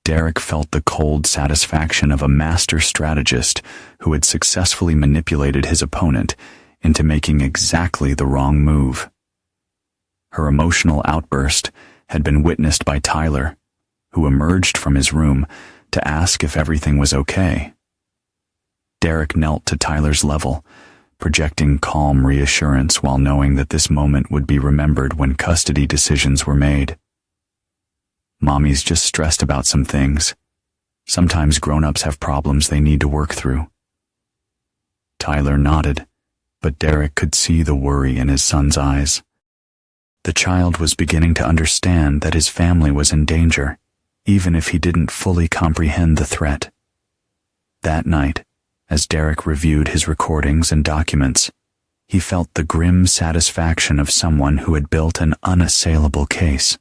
Derek felt the cold satisfaction of a master strategist who had successfully manipulated his opponent into making exactly the wrong move. Her emotional outburst had been witnessed by Tyler, who emerged from his room to ask if everything was okay. Derek knelt to Tyler's level, projecting calm reassurance while knowing that this moment would be remembered when custody decisions were made. Mommy's just stressed about some things. Sometimes grown-ups have problems they need to work through. Tyler nodded, but Derek could see the worry in his son's eyes. The child was beginning to understand that his family was in danger, even if he didn't fully comprehend the threat. That night, as Derek reviewed his recordings and documents, he felt the grim satisfaction of someone who had built an unassailable case.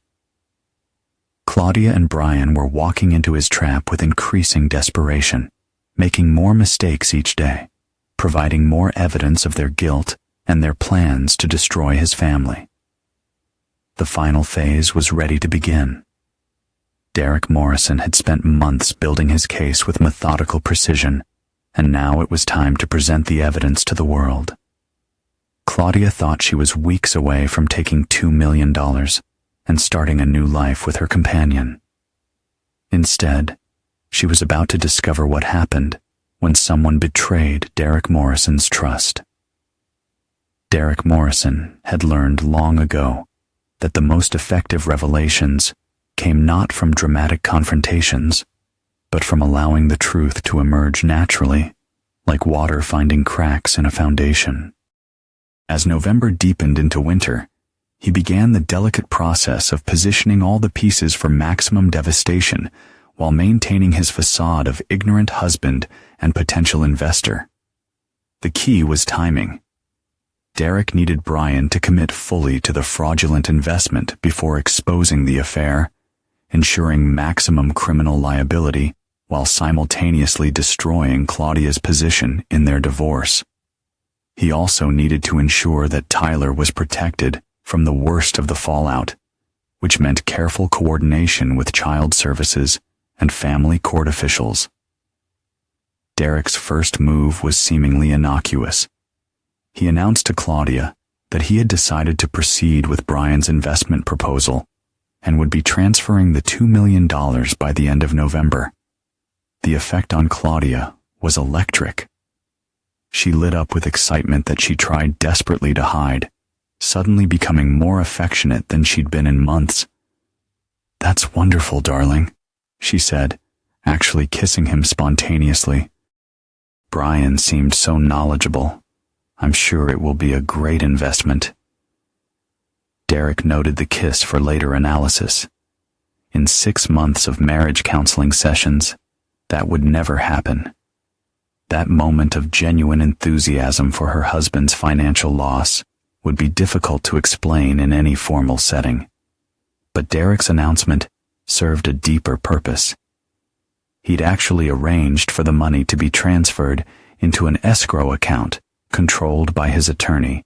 Claudia and Brian were walking into his trap with increasing desperation, making more mistakes each day, providing more evidence of their guilt and their plans to destroy his family. The final phase was ready to begin. Derek Morrison had spent months building his case with methodical precision, and now it was time to present the evidence to the world. Claudia thought she was weeks away from taking $2 million and starting a new life with her companion. Instead, she was about to discover what happened when someone betrayed Derek Morrison's trust. Derek Morrison had learned long ago that the most effective revelations came not from dramatic confrontations, but from allowing the truth to emerge naturally, like water finding cracks in a foundation. As November deepened into winter, he began the delicate process of positioning all the pieces for maximum devastation while maintaining his facade of ignorant husband and potential investor. The key was timing. Derek needed Brian to commit fully to the fraudulent investment before exposing the affair, ensuring maximum criminal liability while simultaneously destroying Claudia's position in their divorce. He also needed to ensure that Tyler was protected from the worst of the fallout, which meant careful coordination with child services and family court officials. Derek's first move was seemingly innocuous. He announced to Claudia that he had decided to proceed with Brian's investment proposal and would be transferring the $2 million by the end of November. The effect on Claudia was electric. She lit up with excitement that she tried desperately to hide, suddenly becoming more affectionate than she'd been in months. "That's wonderful, darling," she said, actually kissing him spontaneously. Brian seemed so knowledgeable. "I'm sure it will be a great investment." Derek noted the kiss for later analysis. In 6 months of marriage counseling sessions, that would never happen. That moment of genuine enthusiasm for her husband's financial loss would be difficult to explain in any formal setting. But Derek's announcement served a deeper purpose. He'd actually arranged for the money to be transferred into an escrow account controlled by his attorney,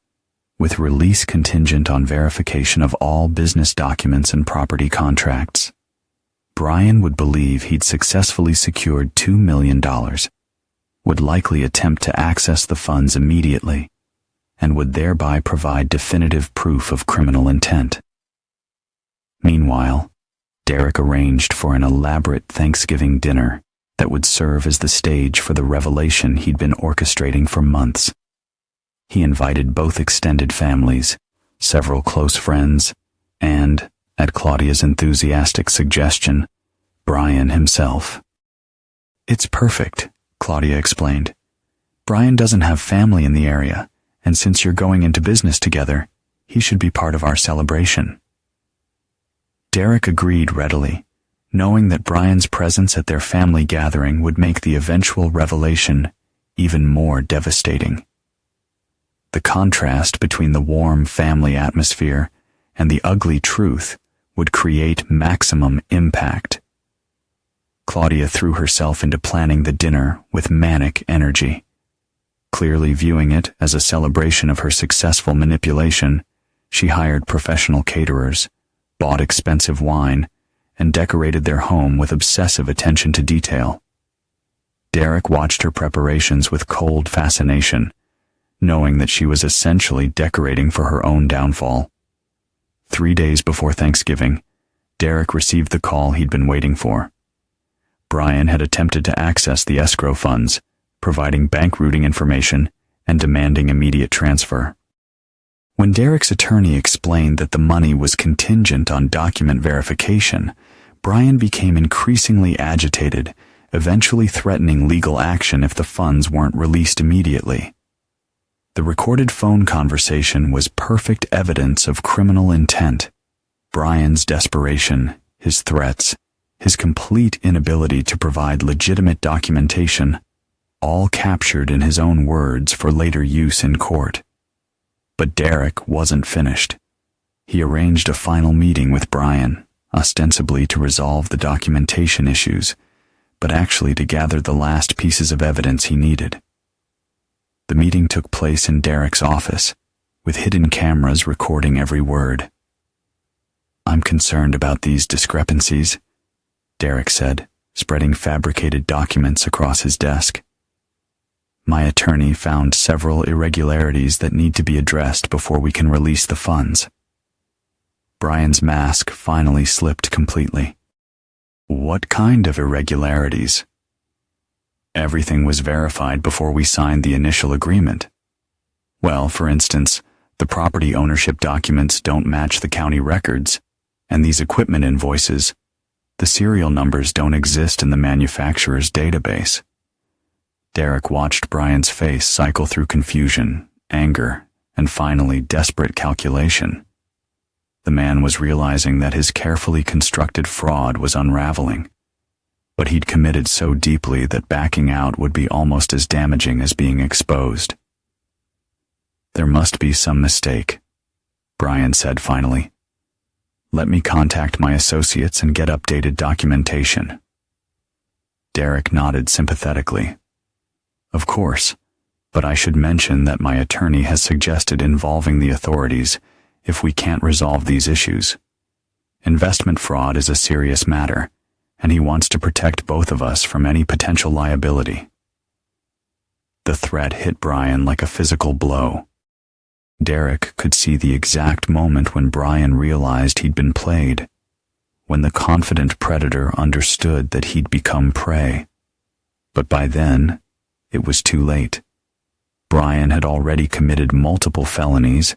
with release contingent on verification of all business documents and property contracts. Brian would believe he'd successfully secured $2 million, would likely attempt to access the funds immediately, and would thereby provide definitive proof of criminal intent. Meanwhile, Derek arranged for an elaborate Thanksgiving dinner that would serve as the stage for the revelation he'd been orchestrating for months. He invited both extended families, several close friends, and, at Claudia's enthusiastic suggestion, Brian himself. "It's perfect," Claudia explained. "Brian doesn't have family in the area, and since you're going into business together, he should be part of our celebration." Derek agreed readily, knowing that Brian's presence at their family gathering would make the eventual revelation even more devastating. The contrast between the warm family atmosphere and the ugly truth would create maximum impact. Claudia threw herself into planning the dinner with manic energy. Clearly viewing it as a celebration of her successful manipulation, she hired professional caterers, bought expensive wine, and decorated their home with obsessive attention to detail. Derek watched her preparations with cold fascination, knowing that she was essentially decorating for her own downfall. 3 days before Thanksgiving, Derek received the call he'd been waiting for. Brian had attempted to access the escrow funds, providing bank routing information and demanding immediate transfer. When Derek's attorney explained that the money was contingent on document verification, Brian became increasingly agitated, eventually threatening legal action if the funds weren't released immediately. The recorded phone conversation was perfect evidence of criminal intent. Brian's desperation, his threats, his complete inability to provide legitimate documentation, all captured in his own words for later use in court. But Derek wasn't finished. He arranged a final meeting with Brian, ostensibly to resolve the documentation issues, but actually to gather the last pieces of evidence he needed. The meeting took place in Derek's office, with hidden cameras recording every word. "I'm concerned about these discrepancies," Derek said, spreading fabricated documents across his desk. "My attorney found several irregularities that need to be addressed before we can release the funds." Brian's mask finally slipped completely. "What kind of irregularities?" "Everything was verified before we signed the initial agreement. Well, for instance, the property ownership documents don't match the county records, and these equipment invoices, the serial numbers don't exist in the manufacturer's database." Derek watched Brian's face cycle through confusion, anger, and finally desperate calculation. The man was realizing that his carefully constructed fraud was unraveling, but he'd committed so deeply that backing out would be almost as damaging as being exposed. "There must be some mistake," Brian said finally. "Let me contact my associates and get updated documentation." Derek nodded sympathetically. "Of course, but I should mention that my attorney has suggested involving the authorities if we can't resolve these issues. Investment fraud is a serious matter, and he wants to protect both of us from any potential liability." The threat hit Brian like a physical blow. Derek could see the exact moment when Brian realized he'd been played, when the confident predator understood that he'd become prey. But by then, it was too late. Brian had already committed multiple felonies,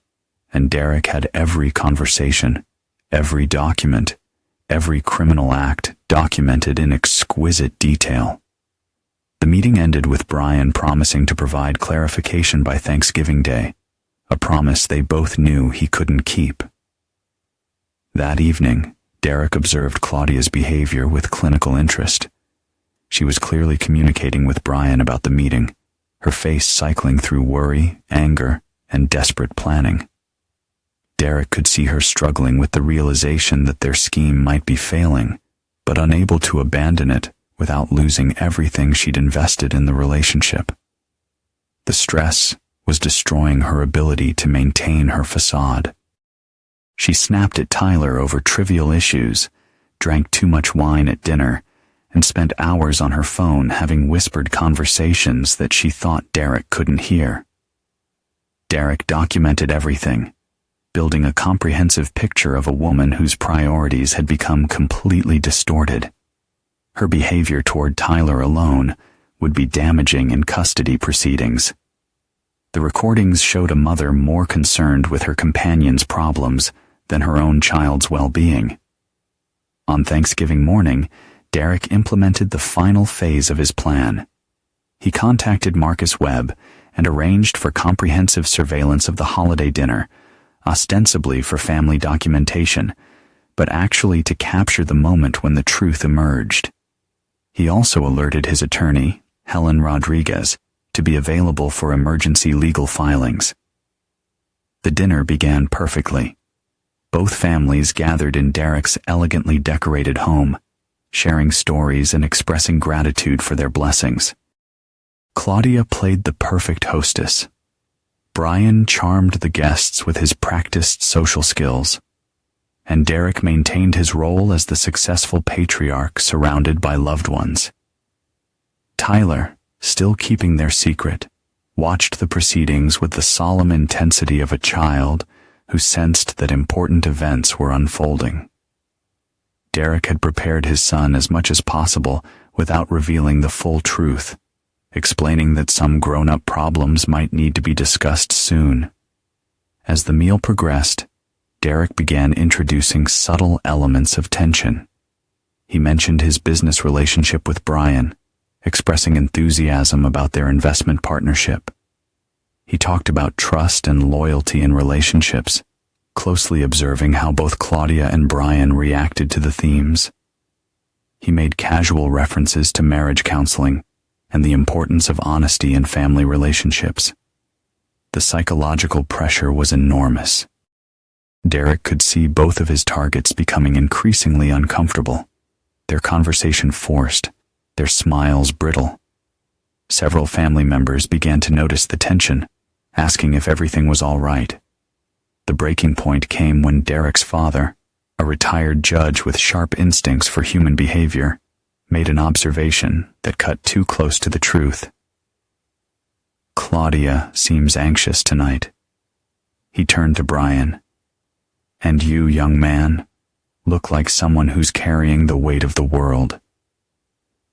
and Derek had every conversation, every document, every criminal act documented in exquisite detail. The meeting ended with Brian promising to provide clarification by Thanksgiving Day, a promise they both knew he couldn't keep. That evening, Derek observed Claudia's behavior with clinical interest. She was clearly communicating with Brian about the meeting, her face cycling through worry, anger, and desperate planning. Derek could see her struggling with the realization that their scheme might be failing, but unable to abandon it without losing everything she'd invested in the relationship. The stress was destroying her ability to maintain her facade. She snapped at Tyler over trivial issues, drank too much wine at dinner, and spent hours on her phone having whispered conversations that she thought Derek couldn't hear. Derek documented everything, building a comprehensive picture of a woman whose priorities had become completely distorted. Her behavior toward Tyler alone would be damaging in custody proceedings. The recordings showed a mother more concerned with her companion's problems than her own child's well-being. On Thanksgiving morning, Derek implemented the final phase of his plan. He contacted Marcus Webb and arranged for comprehensive surveillance of the holiday dinner, ostensibly for family documentation, but actually to capture the moment when the truth emerged. He also alerted his attorney, Helen Rodriguez, to be available for emergency legal filings. The dinner began perfectly. Both families gathered in Derek's elegantly decorated home, sharing stories and expressing gratitude for their blessings. Claudia played the perfect hostess. Brian charmed the guests with his practiced social skills, and Derek maintained his role as the successful patriarch surrounded by loved ones. Tyler, still keeping their secret, watched the proceedings with the solemn intensity of a child who sensed that important events were unfolding. Derek had prepared his son as much as possible without revealing the full truth, explaining that some grown-up problems might need to be discussed soon. As the meal progressed, Derek began introducing subtle elements of tension. He mentioned his business relationship with Brian, expressing enthusiasm about their investment partnership. He talked about trust and loyalty in relationships, closely observing how both Claudia and Brian reacted to the themes. He made casual references to marriage counseling and the importance of honesty in family relationships. The psychological pressure was enormous. Derek could see both of his targets becoming increasingly uncomfortable, their conversation forced, their smiles brittle. Several family members began to notice the tension, asking if everything was all right. The breaking point came when Derek's father, a retired judge with sharp instincts for human behavior, made an observation that cut too close to the truth. "Claudia seems anxious tonight." He turned to Brian. "And you, young man, look like someone who's carrying the weight of the world."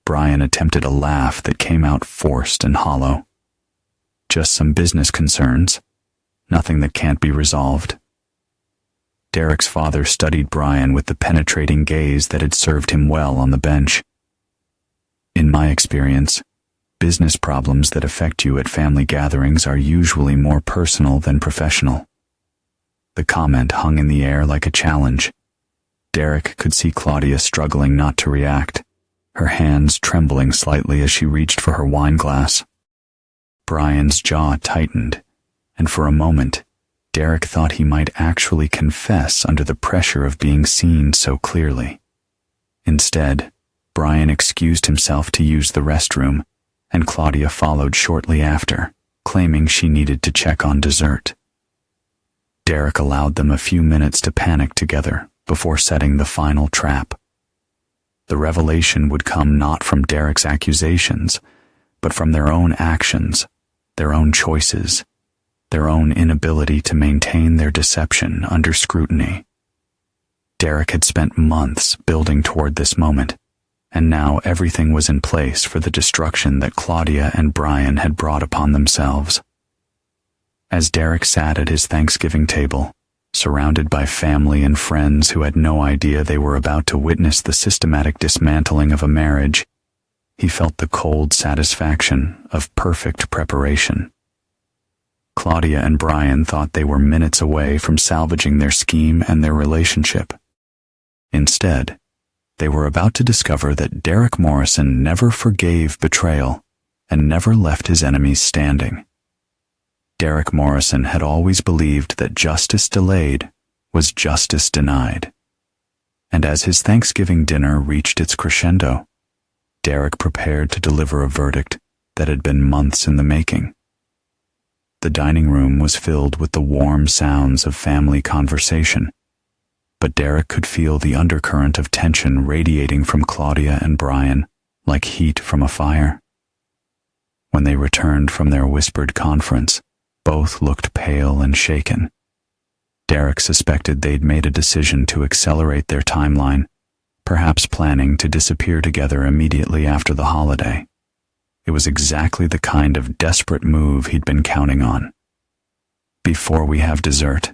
Brian attempted a laugh that came out forced and hollow. "Just some business concerns. Nothing that can't be resolved." Derek's father studied Brian with the penetrating gaze that had served him well on the bench. "In my experience, business problems that affect you at family gatherings are usually more personal than professional." The comment hung in the air like a challenge. Derek could see Claudia struggling not to react, her hands trembling slightly as she reached for her wine glass. Brian's jaw tightened, and for a moment, Derek thought he might actually confess under the pressure of being seen so clearly. Instead, Brian excused himself to use the restroom, and Claudia followed shortly after, claiming she needed to check on dessert. Derek allowed them a few minutes to panic together before setting the final trap. The revelation would come not from Derek's accusations, but from their own actions, their own choices, their own inability to maintain their deception under scrutiny. Derek had spent months building toward this moment, and now everything was in place for the destruction that Claudia and Brian had brought upon themselves. As Derek sat at his Thanksgiving table, surrounded by family and friends who had no idea they were about to witness the systematic dismantling of a marriage, he felt the cold satisfaction of perfect preparation. Claudia and Brian thought they were minutes away from salvaging their scheme and their relationship. Instead, they were about to discover that Derek Morrison never forgave betrayal and never left his enemies standing. Derek Morrison had always believed that justice delayed was justice denied. And as his Thanksgiving dinner reached its crescendo, Derek prepared to deliver a verdict that had been months in the making. The dining room was filled with the warm sounds of family conversation, but Derek could feel the undercurrent of tension radiating from Claudia and Brian like heat from a fire. When they returned from their whispered conference, both looked pale and shaken. Derek suspected they'd made a decision to accelerate their timeline, perhaps planning to disappear together immediately after the holiday. It was exactly the kind of desperate move he'd been counting on. "Before we have dessert,"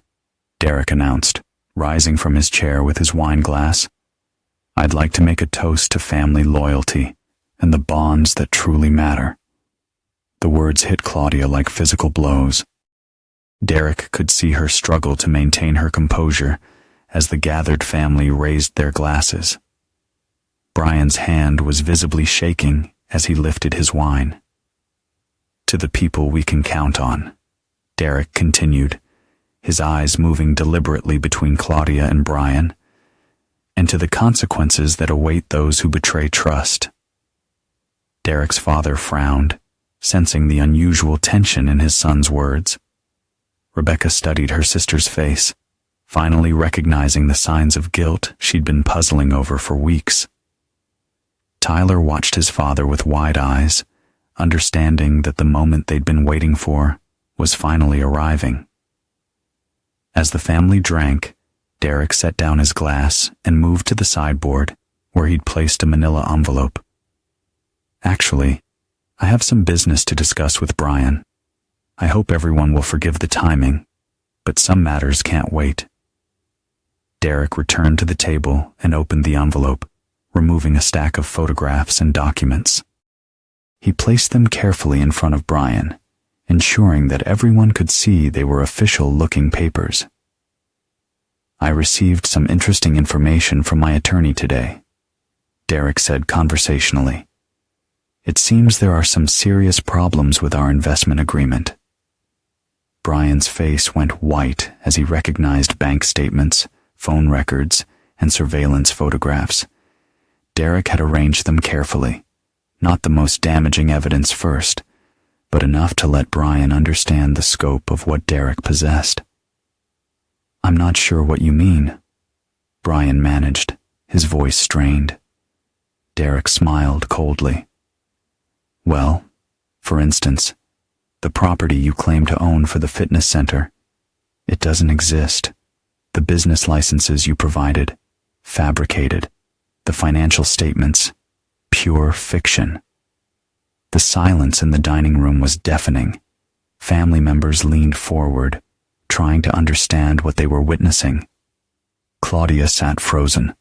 Derek announced, rising from his chair with his wine glass, "I'd like to make a toast to family loyalty and the bonds that truly matter." The words hit Claudia like physical blows. Derek could see her struggle to maintain her composure as the gathered family raised their glasses. Brian's hand was visibly shaking as he lifted his wine. "To the people we can count on," Derek continued, his eyes moving deliberately between Claudia and Brian, "and to the consequences that await those who betray trust." Derek's father frowned, sensing the unusual tension in his son's words. Rebecca studied her sister's face, finally recognizing the signs of guilt she'd been puzzling over for weeks. Tyler watched his father with wide eyes, understanding that the moment they'd been waiting for was finally arriving. As the family drank, Derek set down his glass and moved to the sideboard, where he'd placed a manila envelope. "Actually, I have some business to discuss with Brian. I hope everyone will forgive the timing, but some matters can't wait." Derek returned to the table and opened the envelope, removing a stack of photographs and documents. He placed them carefully in front of Brian, ensuring that everyone could see they were official-looking papers. "I received some interesting information from my attorney today," Derek said conversationally. "It seems there are some serious problems with our investment agreement." Brian's face went white as he recognized bank statements, phone records, and surveillance photographs. Derek had arranged them carefully, not the most damaging evidence first, but enough to let Brian understand the scope of what Derek possessed. "I'm not sure what you mean," Brian managed, his voice strained. Derek smiled coldly. "Well, for instance, the property you claim to own for the fitness center. It doesn't exist. The business licenses you provided, fabricated. The financial statements, pure fiction." The silence in the dining room was deafening. Family members leaned forward, trying to understand what they were witnessing. Claudia sat frozen,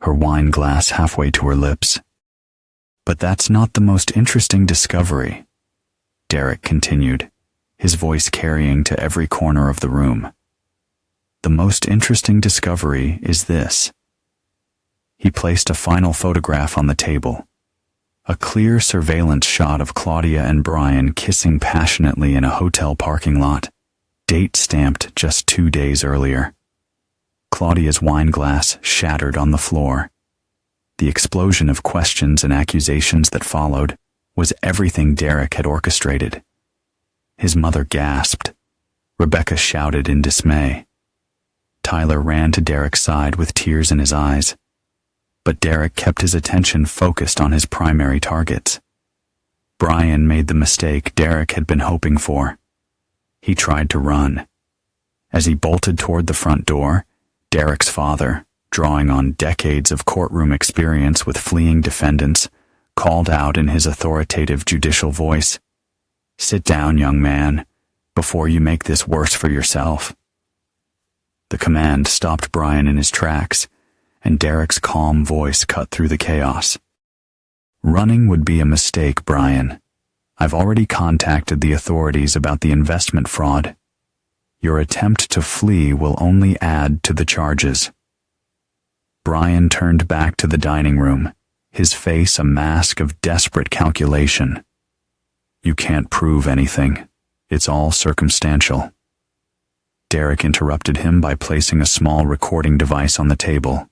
her wine glass halfway to her lips. "But that's not the most interesting discovery," Derek continued, his voice carrying to every corner of the room. "The most interesting discovery is this." He placed a final photograph on the table. A clear surveillance shot of Claudia and Brian kissing passionately in a hotel parking lot, date stamped just 2 days earlier. Claudia's wine glass shattered on the floor. The explosion of questions and accusations that followed was everything Derek had orchestrated. His mother gasped. Rebecca shouted in dismay. Tyler ran to Derek's side with tears in his eyes. But Derek kept his attention focused on his primary targets. Brian made the mistake Derek had been hoping for. He tried to run. As he bolted toward the front door, Derek's father, drawing on decades of courtroom experience with fleeing defendants, called out in his authoritative judicial voice, "Sit down, young man, before you make this worse for yourself." The command stopped Brian in his tracks, and Derek's calm voice cut through the chaos. "Running would be a mistake, Brian. I've already contacted the authorities about the investment fraud. Your attempt to flee will only add to the charges." Brian turned back to the dining room, his face a mask of desperate calculation. "You can't prove anything. It's all circumstantial." Derek interrupted him by placing a small recording device on the table.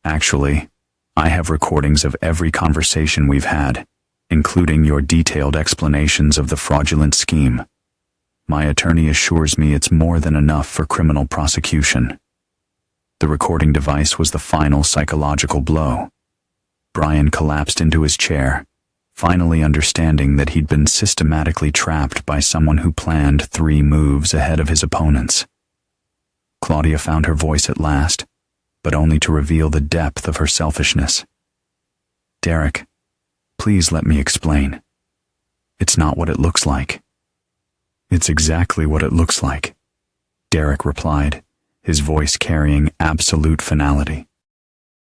"Actually, I have recordings of every conversation we've had, including your detailed explanations of the fraudulent scheme. My attorney assures me it's more than enough for criminal prosecution." The recording device was the final psychological blow. Brian collapsed into his chair, finally understanding that he'd been systematically trapped by someone who planned 3 moves ahead of his opponents. Claudia found her voice at last, but only to reveal the depth of her selfishness. Derek, please let me explain. It's not what it looks like. It's exactly what it looks like, Derek replied, his voice carrying absolute finality.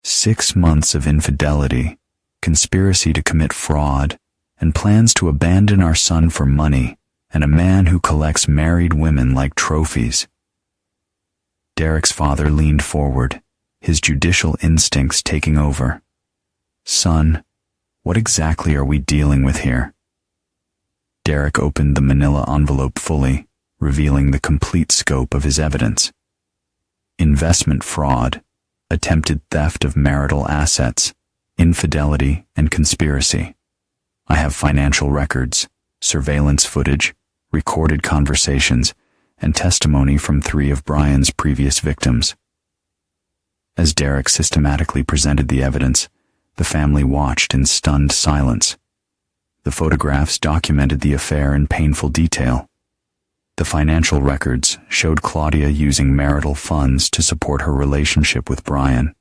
6 months of infidelity, conspiracy to commit fraud, and plans to abandon our son for money, and a man who collects married women like trophies. Derek's father leaned forward, his judicial instincts taking over. Son, what exactly are we dealing with here? Derek opened the manila envelope fully, revealing the complete scope of his evidence. Investment fraud, attempted theft of marital assets, infidelity, and conspiracy. I have financial records, surveillance footage, recorded conversations, and testimony from 3 of Brian's previous victims. As Derek systematically presented the evidence, the family watched in stunned silence. The photographs documented the affair in painful detail. The financial records showed Claudia using marital funds to support her relationship with Brian.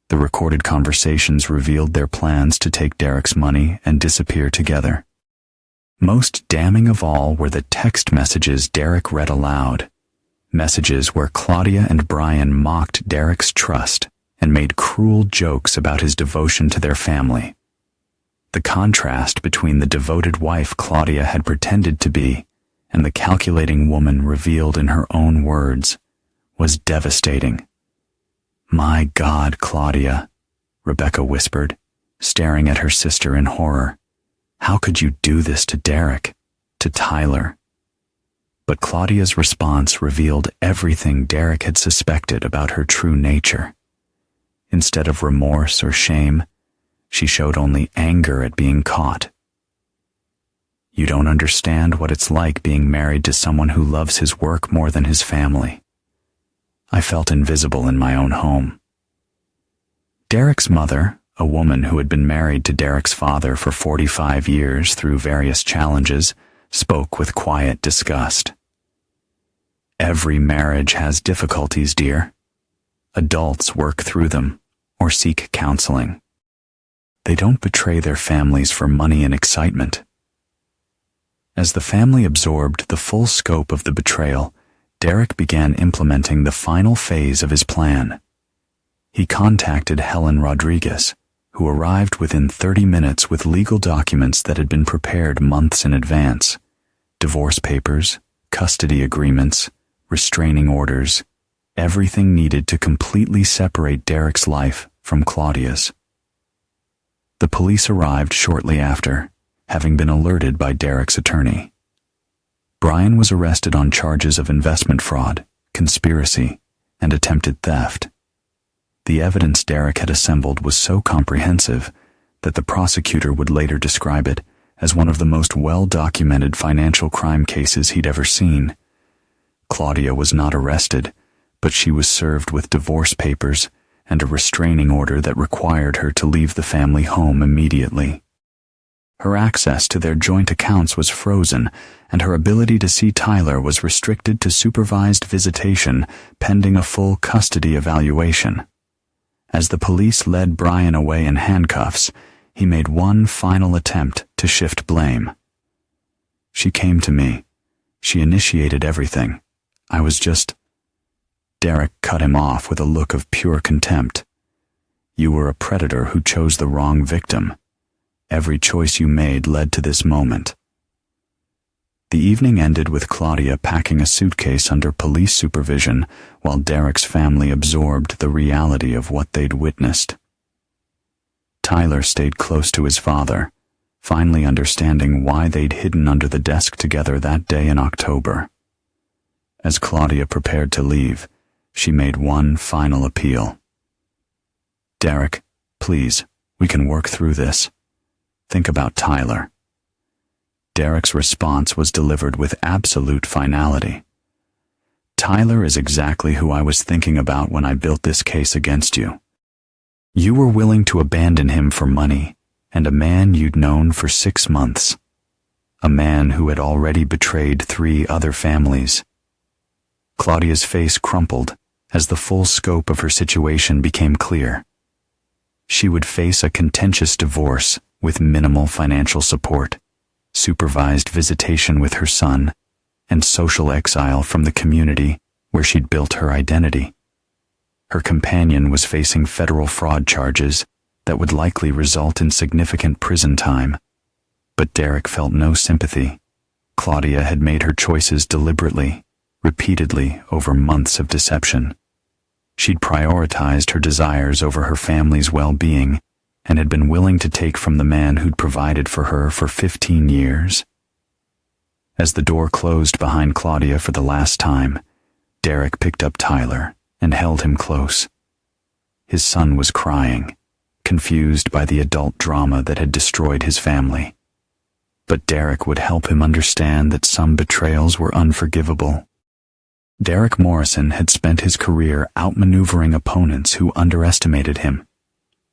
The recorded conversations revealed their plans to take Derek's money and disappear together. Most damning of all were the text messages Derek read aloud, messages where Claudia and Brian mocked Derek's trust and made cruel jokes about his devotion to their family. The contrast between the devoted wife Claudia had pretended to be and the calculating woman revealed in her own words was devastating. My God, Claudia, Rebecca whispered, staring at her sister in horror. How could you do this to Derek, to Tyler? But Claudia's response revealed everything Derek had suspected about her true nature. Instead of remorse or shame, she showed only anger at being caught. You don't understand what it's like being married to someone who loves his work more than his family. I felt invisible in my own home. Derek's mother, a woman who had been married to Derek's father for 45 years through various challenges, spoke with quiet disgust. Every marriage has difficulties, dear. Adults work through them or seek counseling. They don't betray their families for money and excitement. As the family absorbed the full scope of the betrayal, Derek began implementing the final phase of his plan. He contacted Helen Rodriguez, who arrived within 30 minutes with legal documents that had been prepared months in advance: divorce papers, custody agreements, restraining orders, everything needed to completely separate Derek's life from Claudia's. The police arrived shortly after, having been alerted by Derek's attorney. Brian was arrested on charges of investment fraud, conspiracy, and attempted theft. The evidence Derek had assembled was so comprehensive that the prosecutor would later describe it as one of the most well-documented financial crime cases he'd ever seen. Claudia was not arrested, but she was served with divorce papers and a restraining order that required her to leave the family home immediately. Her access to their joint accounts was frozen, and her ability to see Tyler was restricted to supervised visitation pending a full custody evaluation. As the police led Brian away in handcuffs, he made one final attempt to shift blame. She came to me. She initiated everything. I was just... Derek cut him off with a look of pure contempt. You were a predator who chose the wrong victim. Every choice you made led to this moment. The evening ended with Claudia packing a suitcase under police supervision while Derek's family absorbed the reality of what they'd witnessed. Tyler stayed close to his father, finally understanding why they'd hidden under the desk together that day in October. As Claudia prepared to leave, she made one final appeal. Derek, please, we can work through this. Think about Tyler. Derek's response was delivered with absolute finality. Tyler is exactly who I was thinking about when I built this case against you. You were willing to abandon him for money, and a man you'd known for 6 months. A man who had already betrayed 3 other families. Claudia's face crumpled as the full scope of her situation became clear. She would face a contentious divorce with minimal financial support, supervised visitation with her son, and social exile from the community where she'd built her identity. Her companion was facing federal fraud charges that would likely result in significant prison time. But Derek felt no sympathy. Claudia had made her choices deliberately, repeatedly over months of deception. She'd prioritized her desires over her family's well-being and had been willing to take from the man who'd provided for her for 15 years. As the door closed behind Claudia for the last time, Derek picked up Tyler and held him close. His son was crying, confused by the adult drama that had destroyed his family. But Derek would help him understand that some betrayals were unforgivable. Derek Morrison had spent his career outmaneuvering opponents who underestimated him.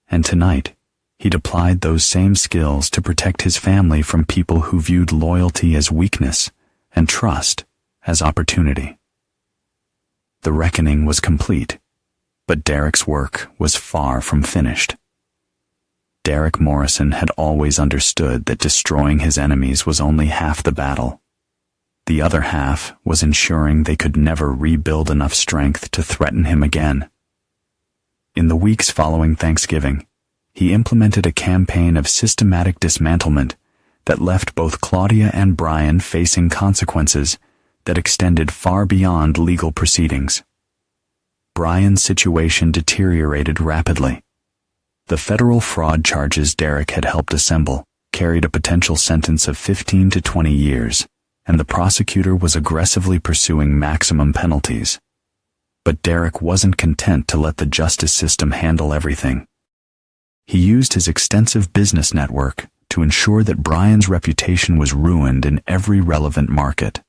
And tonight, he'd applied those same skills to protect his family from people who viewed loyalty as weakness and trust as opportunity. The reckoning was complete, but Derek's work was far from finished. Derek Morrison had always understood that destroying his enemies was only half the battle. The other half was ensuring they could never rebuild enough strength to threaten him again. In the weeks following Thanksgiving, he implemented a campaign of systematic dismantlement that left both Claudia and Brian facing consequences that extended far beyond legal proceedings. Brian's situation deteriorated rapidly. The federal fraud charges Derek had helped assemble carried a potential sentence of 15 to 20 years, and the prosecutor was aggressively pursuing maximum penalties. But Derek wasn't content to let the justice system handle everything. He used his extensive business network to ensure that Brian's reputation was ruined in every relevant market.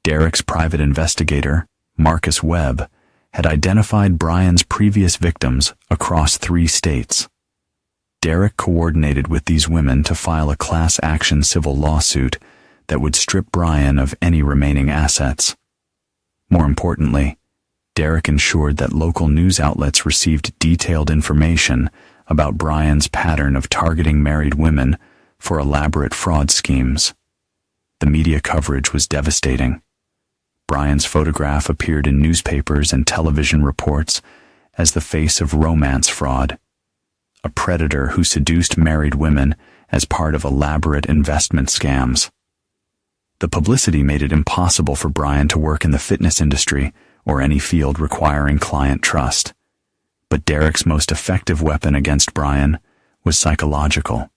Derek's private investigator, Marcus Webb, had identified Brian's previous victims across 3 states. Derek coordinated with these women to file a class action civil lawsuit that would strip Brian of any remaining assets. More importantly, Derek ensured that local news outlets received detailed information about Brian's pattern of targeting married women for elaborate fraud schemes. The media coverage was devastating. Brian's photograph appeared in newspapers and television reports as the face of romance fraud, a predator who seduced married women as part of elaborate investment scams. The publicity made it impossible for Brian to work in the fitness industry or any field requiring client trust. But Derek's most effective weapon against Brian was psychological.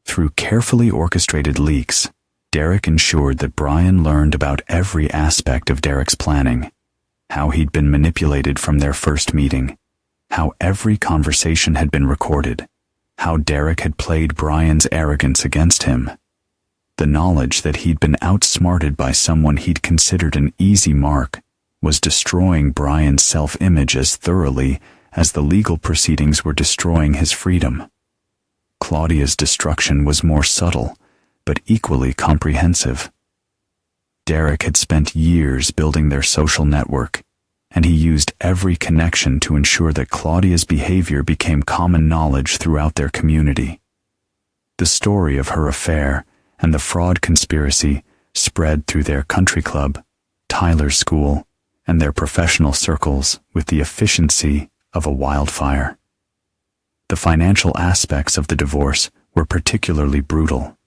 Through carefully orchestrated leaks, Derek ensured that Brian learned about every aspect of Derek's planning, how he'd been manipulated from their first meeting, how every conversation had been recorded, how Derek had played Brian's arrogance against him. The knowledge that he'd been outsmarted by someone he'd considered an easy mark was destroying Brian's self-image as thoroughly as the legal proceedings were destroying his freedom. Claudia's destruction was more subtle, but equally comprehensive. Derek had spent years building their social network, and he used every connection to ensure that Claudia's behavior became common knowledge throughout their community. The story of her affair and the fraud conspiracy spread through their country club, Tyler's school, and their professional circles with the efficiency of a wildfire. The financial aspects of the divorce were particularly brutal.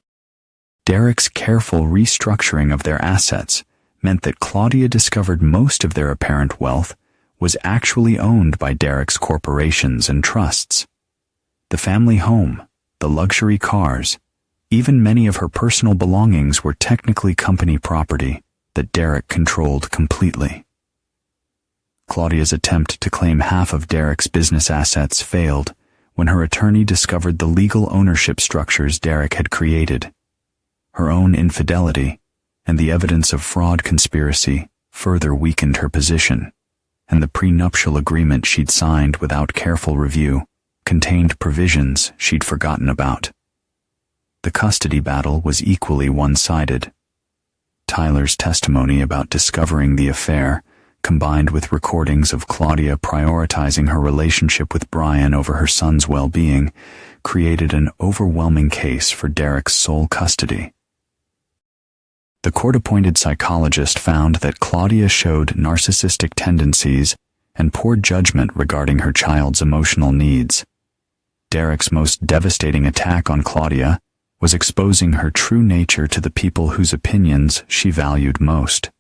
Derek's careful restructuring of their assets meant that Claudia discovered most of their apparent wealth was actually owned by Derek's corporations and trusts. The family home, the luxury cars, even many of her personal belongings were technically company property that Derek controlled completely. Claudia's attempt to claim half of Derek's business assets failed when her attorney discovered the legal ownership structures Derek had created. Her own infidelity and the evidence of fraud conspiracy further weakened her position, and the prenuptial agreement she'd signed without careful review contained provisions she'd forgotten about. The custody battle was equally one-sided. Tyler's testimony about discovering the affair combined with recordings of Claudia prioritizing her relationship with Brian over her son's well-being, created an overwhelming case for Derek's sole custody. The court-appointed psychologist found that Claudia showed narcissistic tendencies and poor judgment regarding her child's emotional needs. Derek's most devastating attack on Claudia was exposing her true nature to the people whose opinions she valued most.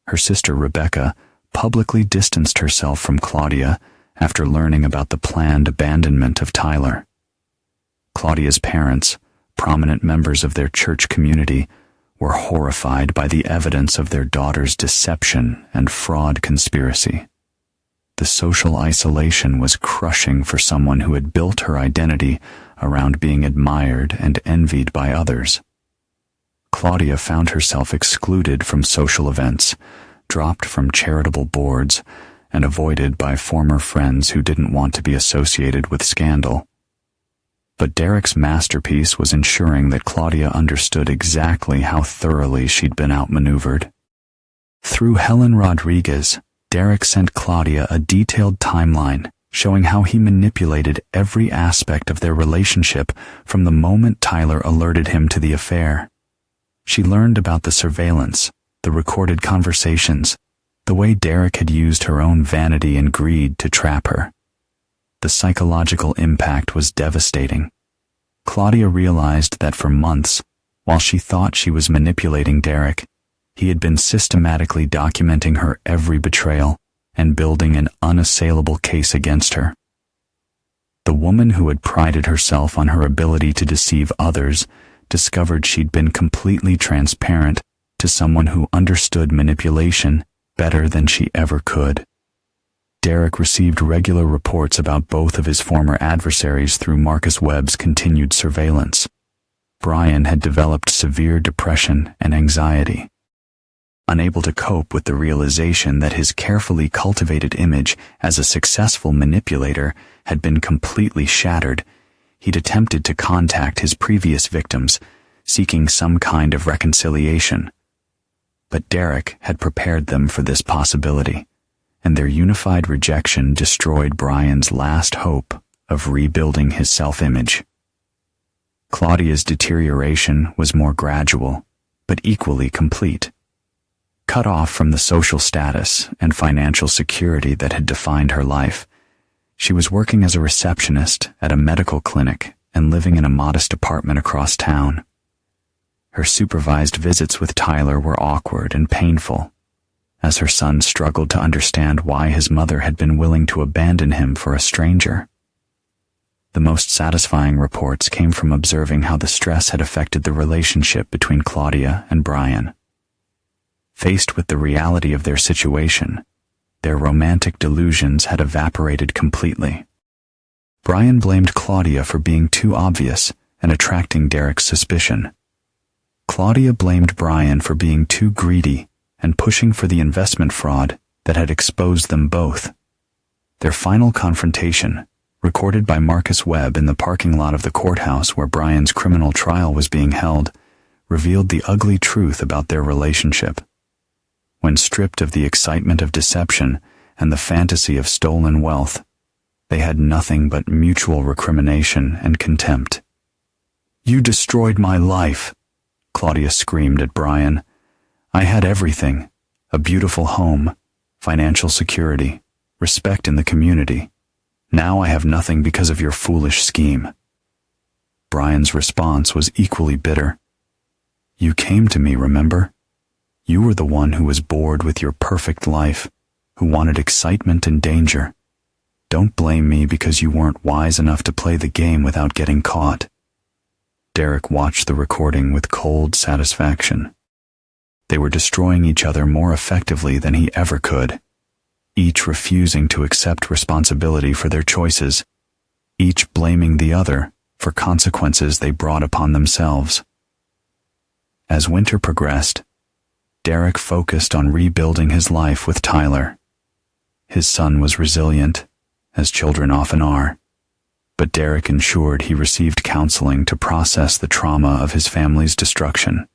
Her sister Rebecca publicly distanced herself from Claudia after learning about the planned abandonment of Tyler. Claudia's parents, prominent members of their church community, were horrified by the evidence of their daughter's deception and fraud conspiracy. The social isolation was crushing for someone who had built her identity around being admired and envied by others. Claudia found herself excluded from social events, dropped from charitable boards, and avoided by former friends who didn't want to be associated with scandal. But Derek's masterpiece was ensuring that Claudia understood exactly how thoroughly she'd been outmaneuvered. Through Helen Rodriguez, Derek sent Claudia a detailed timeline showing how he manipulated every aspect of their relationship from the moment Tyler alerted him to the affair. She learned about the surveillance, the recorded conversations, the way Derek had used her own vanity and greed to trap her. The psychological impact was devastating. Claudia realized that for months, while she thought she was manipulating Derek, he had been systematically documenting her every betrayal and building an unassailable case against her. The woman who had prided herself on her ability to deceive others discovered she'd been completely transparent to someone who understood manipulation better than she ever could. Derek received regular reports about both of his former adversaries through Marcus Webb's continued surveillance. Brian had developed severe depression and anxiety. Unable to cope with the realization that his carefully cultivated image as a successful manipulator had been completely shattered, he'd attempted to contact his previous victims, seeking some kind of reconciliation. But Derek had prepared them for this possibility, and their unified rejection destroyed Brian's last hope of rebuilding his self-image. Claudia's deterioration was more gradual, but equally complete. Cut off from the social status and financial security that had defined her life, she was working as a receptionist at a medical clinic and living in a modest apartment across town. Her supervised visits with Tyler were awkward and painful, as her son struggled to understand why his mother had been willing to abandon him for a stranger. The most satisfying reports came from observing how the stress had affected the relationship between Claudia and Brian. Faced with the reality of their situation, their romantic delusions had evaporated completely. Brian blamed Claudia for being too obvious and attracting Derek's suspicion. Claudia blamed Brian for being too greedy and pushing for the investment fraud that had exposed them both. Their final confrontation, recorded by Marcus Webb in the parking lot of the courthouse where Brian's criminal trial was being held, revealed the ugly truth about their relationship. When stripped of the excitement of deception and the fantasy of stolen wealth, they had nothing but mutual recrimination and contempt. "You destroyed my life," Claudia screamed at Brian. "I had everything, a beautiful home, financial security, respect in the community. Now I have nothing because of your foolish scheme." Brian's response was equally bitter. "You came to me, remember? You were the one who was bored with your perfect life, who wanted excitement and danger. Don't blame me because you weren't wise enough to play the game without getting caught." Derek watched the recording with cold satisfaction. They were destroying each other more effectively than he ever could, each refusing to accept responsibility for their choices, each blaming the other for consequences they brought upon themselves. As winter progressed, Derek focused on rebuilding his life with Tyler. His son was resilient, as children often are, but Derek ensured he received counseling to process the trauma of his family's destruction.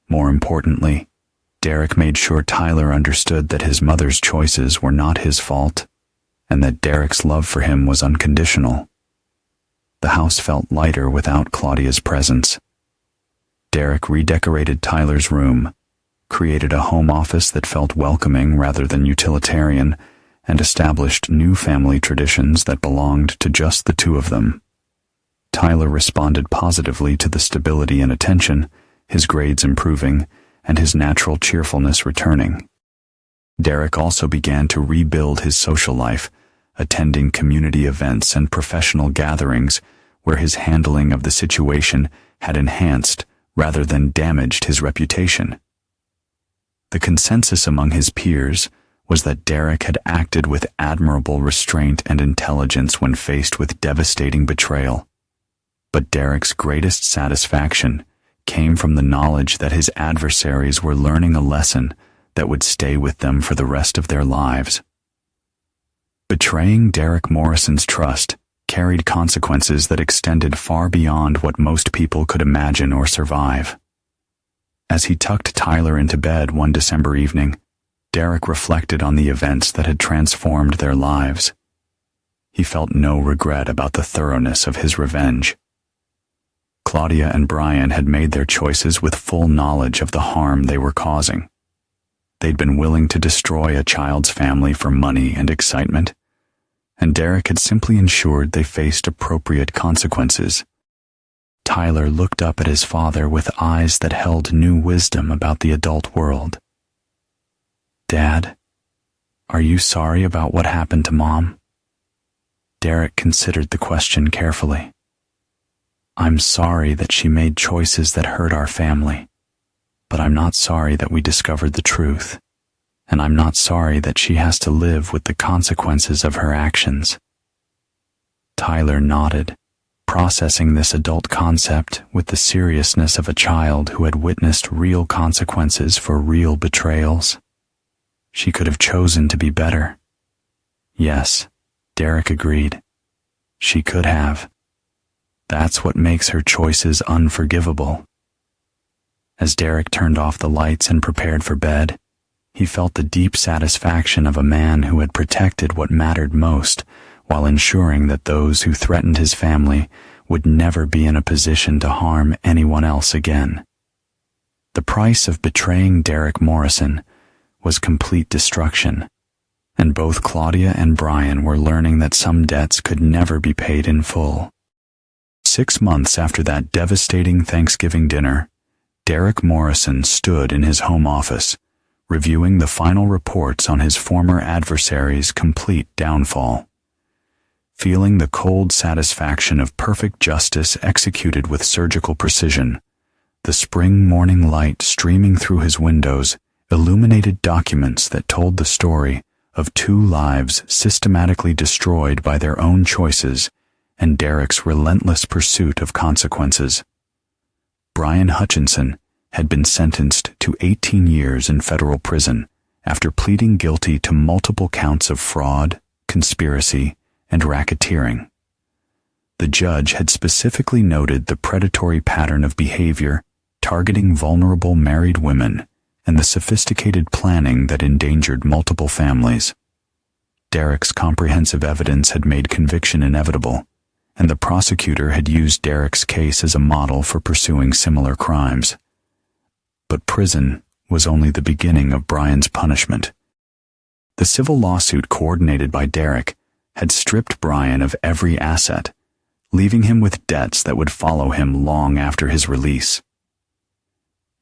More importantly, Derek made sure Tyler understood that his mother's choices were not his fault, and that Derek's love for him was unconditional. The house felt lighter without Claudia's presence. Derek redecorated Tyler's room, created a home office that felt welcoming rather than utilitarian, and established new family traditions that belonged to just the two of them. Tyler responded positively to the stability and attention, his grades improving, and his natural cheerfulness returning. Derek also began to rebuild his social life, attending community events and professional gatherings where his handling of the situation had enhanced rather than damaged his reputation. The consensus among his peers was that Derek had acted with admirable restraint and intelligence when faced with devastating betrayal. But Derek's greatest satisfaction came from the knowledge that his adversaries were learning a lesson that would stay with them for the rest of their lives. Betraying Derek Morrison's trust carried consequences that extended far beyond what most people could imagine or survive. As he tucked Tyler into bed one December evening, Derek reflected on the events that had transformed their lives. He felt no regret about the thoroughness of his revenge. Claudia and Brian had made their choices with full knowledge of the harm they were causing. They'd been willing to destroy a child's family for money and excitement, and Derek had simply ensured they faced appropriate consequences. Tyler looked up at his father with eyes that held new wisdom about the adult world. "Dad, are you sorry about what happened to Mom?" Derek considered the question carefully. "I'm sorry that she made choices that hurt our family, but I'm not sorry that we discovered the truth, and I'm not sorry that she has to live with the consequences of her actions." Tyler nodded, processing this adult concept with the seriousness of a child who had witnessed real consequences for real betrayals. She could have chosen to be better. Yes, Derek agreed. She could have. That's what makes her choices unforgivable. As Derek turned off the lights and prepared for bed, he felt the deep satisfaction of a man who had protected what mattered most while ensuring that those who threatened his family would never be in a position to harm anyone else again. The price of betraying Derek Morrison was complete destruction, and both Claudia and Brian were learning that some debts could never be paid in full. 6 months after that devastating Thanksgiving dinner, Derek Morrison stood in his home office, reviewing the final reports on his former adversary's complete downfall. Feeling the cold satisfaction of perfect justice executed with surgical precision, the spring morning light streaming through his windows illuminated documents that told the story of 2 lives systematically destroyed by their own choices and Derek's relentless pursuit of consequences. Brian Hutchinson had been sentenced to 18 years in federal prison after pleading guilty to multiple counts of fraud, conspiracy, and racketeering. The judge had specifically noted the predatory pattern of behavior targeting vulnerable married women and the sophisticated planning that endangered multiple families. Derek's comprehensive evidence had made conviction inevitable, and the prosecutor had used Derek's case as a model for pursuing similar crimes. But prison was only the beginning of Brian's punishment. The civil lawsuit coordinated by Derek had stripped Brian of every asset, leaving him with debts that would follow him long after his release.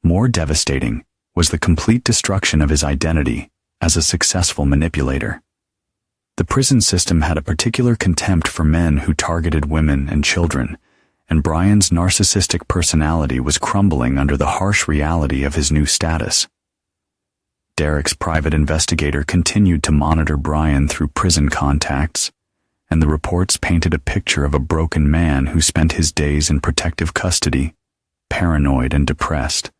More devastating was the complete destruction of his identity as a successful manipulator. The prison system had a particular contempt for men who targeted women and children, and Brian's narcissistic personality was crumbling under the harsh reality of his new status. Derek's private investigator continued to monitor Brian through prison contacts, and the reports painted a picture of a broken man who spent his days in protective custody, paranoid and depressed,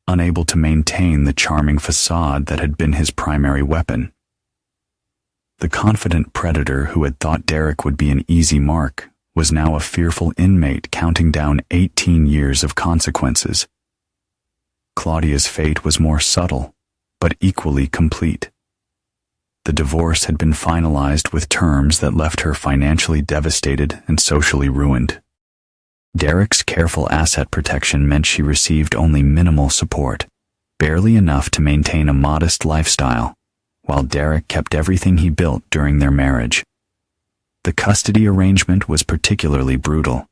unable to maintain the charming facade that had been his primary weapon. The confident predator who had thought Derek would be an easy mark was now a fearful inmate counting down 18 years of consequences. Claudia's fate was more subtle, but equally complete. The divorce had been finalized with terms that left her financially devastated and socially ruined. Derek's careful asset protection meant she received only minimal support, barely enough to maintain a modest lifestyle, while Derek kept everything he built during their marriage. The custody arrangement was particularly brutal.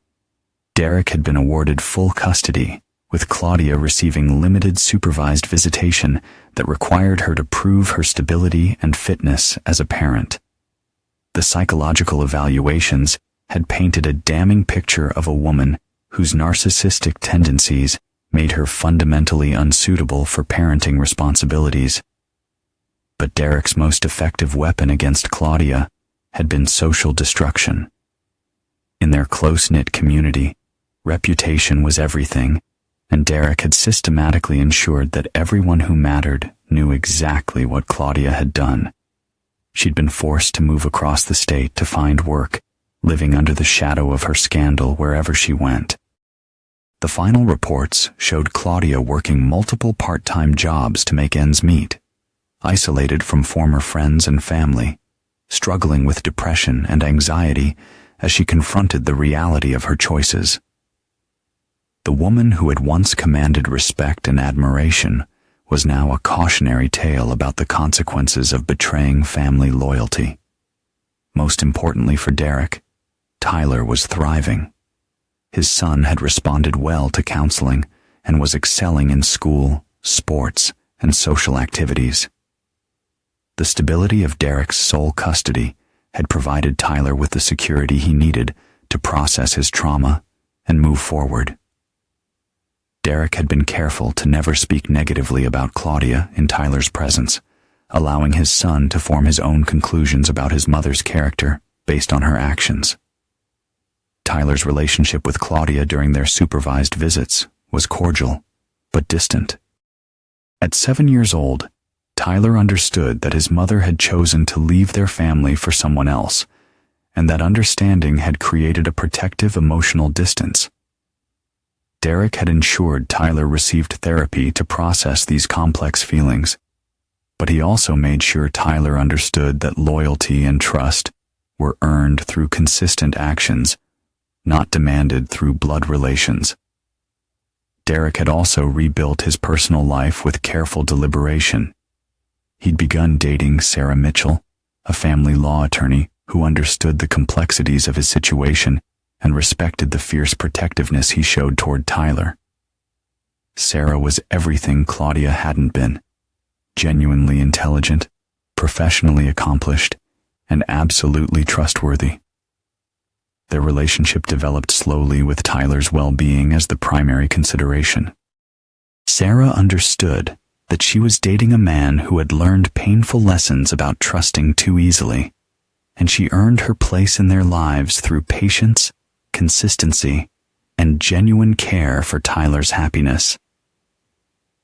Derek had been awarded full custody, with Claudia receiving limited supervised visitation that required her to prove her stability and fitness as a parent. The psychological evaluations had painted a damning picture of a woman whose narcissistic tendencies made her fundamentally unsuitable for parenting responsibilities. But Derek's most effective weapon against Claudia had been social destruction. In their close-knit community, reputation was everything, and Derek had systematically ensured that everyone who mattered knew exactly what Claudia had done. She'd been forced to move across the state to find work, living under the shadow of her scandal wherever she went. The final reports showed Claudia working multiple part-time jobs to make ends meet, isolated from former friends and family, struggling with depression and anxiety as she confronted the reality of her choices. The woman who had once commanded respect and admiration was now a cautionary tale about the consequences of betraying family loyalty. Most importantly for Derek, Tyler was thriving. His son had responded well to counseling and was excelling in school, sports, and social activities. The stability of Derek's sole custody had provided Tyler with the security he needed to process his trauma and move forward. Derek had been careful to never speak negatively about Claudia in Tyler's presence, allowing his son to form his own conclusions about his mother's character based on her actions. Tyler's relationship with Claudia during their supervised visits was cordial, but distant. At 7 years old, Tyler understood that his mother had chosen to leave their family for someone else, and that understanding had created a protective emotional distance. Derek had ensured Tyler received therapy to process these complex feelings, but he also made sure Tyler understood that loyalty and trust were earned through consistent actions, not demanded through blood relations. Derek had also rebuilt his personal life with careful deliberation. He'd begun dating Sarah Mitchell, a family law attorney who understood the complexities of his situation and respected the fierce protectiveness he showed toward Tyler. Sarah was everything Claudia hadn't been: genuinely intelligent, professionally accomplished, and absolutely trustworthy. Their relationship developed slowly with Tyler's well-being as the primary consideration. Sarah understood that she was dating a man who had learned painful lessons about trusting too easily, and she earned her place in their lives through patience, consistency, and genuine care for Tyler's happiness.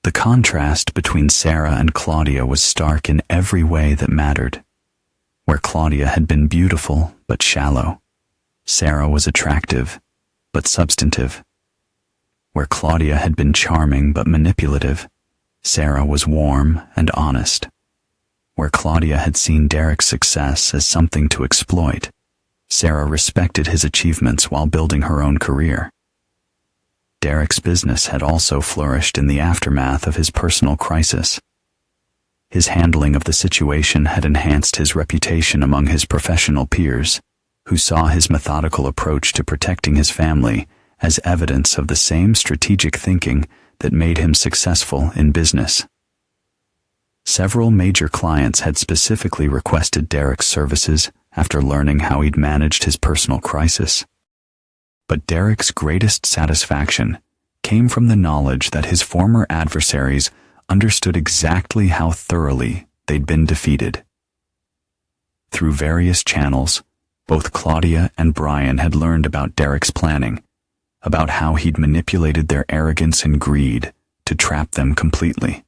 The contrast between Sarah and Claudia was stark in every way that mattered. Where Claudia had been beautiful but shallow, Sarah was attractive but substantive. Where Claudia had been charming but manipulative, Sarah was warm and honest. Where Claudia had seen Derek's success as something to exploit, Sarah respected his achievements while building her own career. Derek's business had also flourished in the aftermath of his personal crisis. His handling of the situation had enhanced his reputation among his professional peers, who saw his methodical approach to protecting his family as evidence of the same strategic thinking that made him successful in business. Several major clients had specifically requested Derek's services after learning how he'd managed his personal crisis. But Derek's greatest satisfaction came from the knowledge that his former adversaries understood exactly how thoroughly they'd been defeated. Through various channels, both Claudia and Brian had learned about Derek's planning, about how he'd manipulated their arrogance and greed to trap them completely.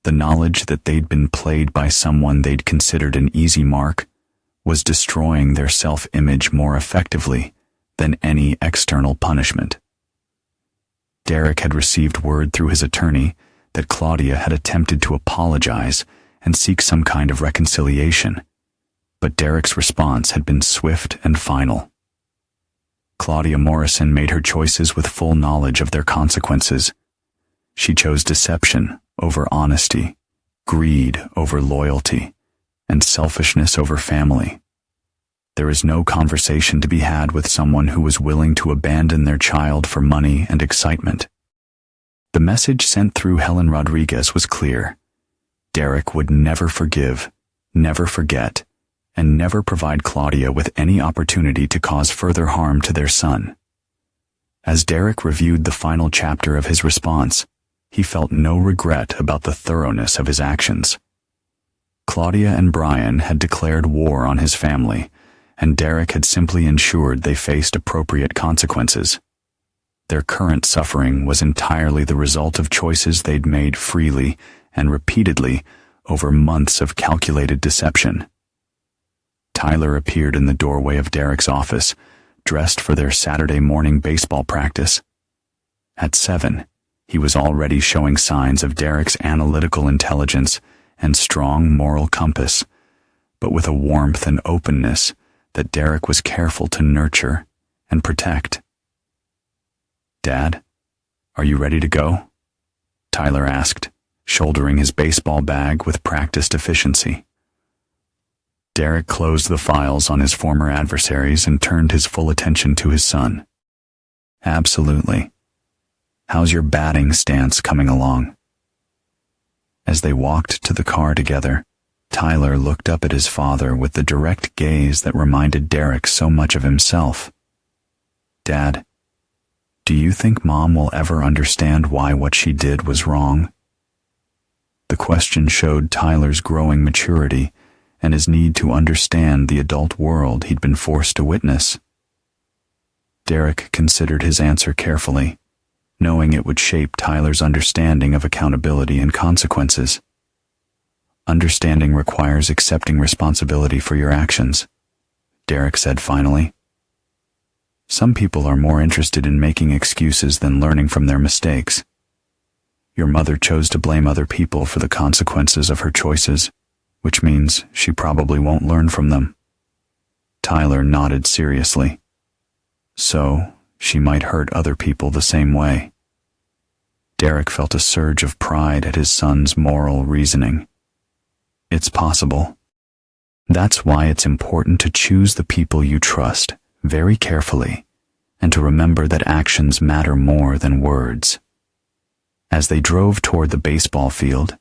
The knowledge that they'd been played by someone they'd considered an easy mark was destroying their self-image more effectively than any external punishment. Derek had received word through his attorney that Claudia had attempted to apologize and seek some kind of reconciliation, but Derek's response had been swift and final. Claudia Morrison made her choices with full knowledge of their consequences. She chose deception over honesty, greed over loyalty, and selfishness over family. There is no conversation to be had with someone who was willing to abandon their child for money and excitement. The message sent through Helen Rodriguez was clear. Derek would never forgive, never forget, and never provide Claudia with any opportunity to cause further harm to their son. As Derek reviewed the final chapter of his response, he felt no regret about the thoroughness of his actions. Claudia and Brian had declared war on his family, and Derek had simply ensured they faced appropriate consequences. Their current suffering was entirely the result of choices they'd made freely and repeatedly over months of calculated deception. Tyler appeared in the doorway of Derek's office, dressed for their Saturday morning baseball practice. At 7, he was already showing signs of Derek's analytical intelligence and strong moral compass, but with a warmth and openness that Derek was careful to nurture and protect. "Dad, are you ready to go?" Tyler asked, shouldering his baseball bag with practiced efficiency. Derek closed the files on his former adversaries and turned his full attention to his son. "Absolutely. How's your batting stance coming along?" As they walked to the car together, Tyler looked up at his father with the direct gaze that reminded Derek so much of himself. "Dad, do you think Mom will ever understand why what she did was wrong?" The question showed Tyler's growing maturity and his need to understand the adult world he'd been forced to witness. Derek considered his answer carefully, knowing it would shape Tyler's understanding of accountability and consequences. "Understanding requires accepting responsibility for your actions," Derek said finally. "Some people are more interested in making excuses than learning from their mistakes. Your mother chose to blame other people for the consequences of her choices, which means she probably won't learn from them." Tyler nodded seriously. "So, she might hurt other people the same way." Derek felt a surge of pride at his son's moral reasoning. It's possible. That's why it's important to choose the people you trust very carefully, and to remember that actions matter more than words. As they drove toward the baseball field,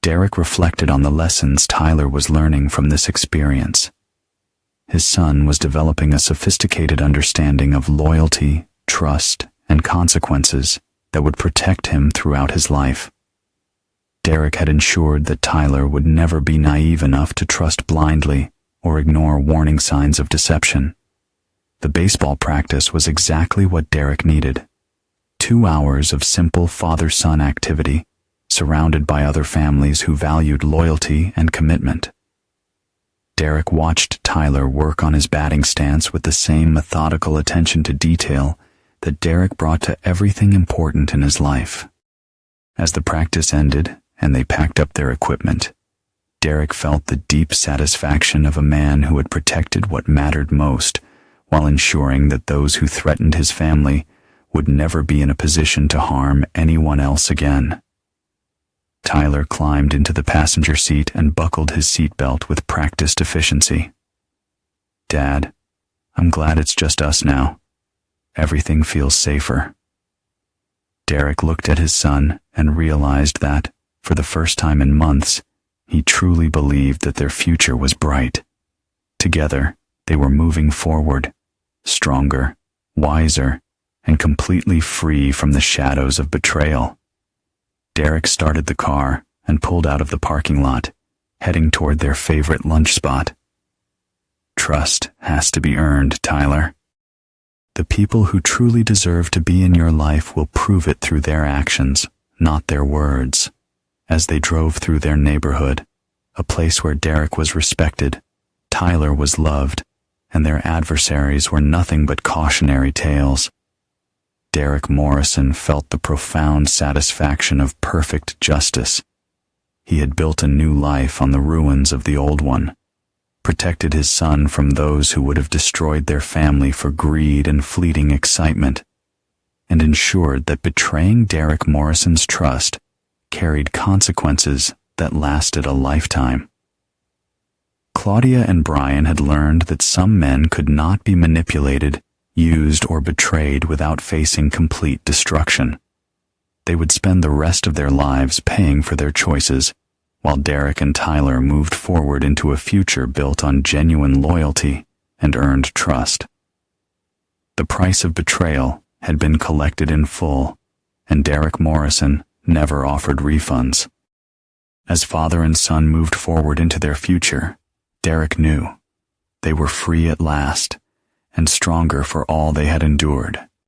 Derek reflected on the lessons Tyler was learning from this experience. His son was developing a sophisticated understanding of loyalty, trust, and consequences that would protect him throughout his life. Derek had ensured that Tyler would never be naive enough to trust blindly or ignore warning signs of deception. The baseball practice was exactly what Derek needed. 2 hours of simple father-son activity, surrounded by other families who valued loyalty and commitment. Derek watched Tyler work on his batting stance with the same methodical attention to detail that Derek brought to everything important in his life. As the practice ended and they packed up their equipment, Derek felt the deep satisfaction of a man who had protected what mattered most while ensuring that those who threatened his family would never be in a position to harm anyone else again. Tyler climbed into the passenger seat and buckled his seatbelt with practiced efficiency. "Dad, I'm glad it's just us now. Everything feels safer." Derek looked at his son and realized that, for the first time in months, he truly believed that their future was bright. Together, they were moving forward, stronger, wiser, and completely free from the shadows of betrayal. Derek started the car and pulled out of the parking lot, heading toward their favorite lunch spot. "Trust has to be earned, Tyler. The people who truly deserve to be in your life will prove it through their actions, not their words." As they drove through their neighborhood, a place where Derek was respected, Tyler was loved, and their adversaries were nothing but cautionary tales. Derek Morrison felt the profound satisfaction of perfect justice. He had built a new life on the ruins of the old one, protected his son from those who would have destroyed their family for greed and fleeting excitement, and ensured that betraying Derek Morrison's trust carried consequences that lasted a lifetime. Claudia and Brian had learned that some men could not be manipulated, used, or betrayed without facing complete destruction. They would spend the rest of their lives paying for their choices, while Derek and Tyler moved forward into a future built on genuine loyalty and earned trust. The price of betrayal had been collected in full, and Derek Morrison never offered refunds. As father and son moved forward into their future, Derek knew they were free at last and stronger for all they had endured.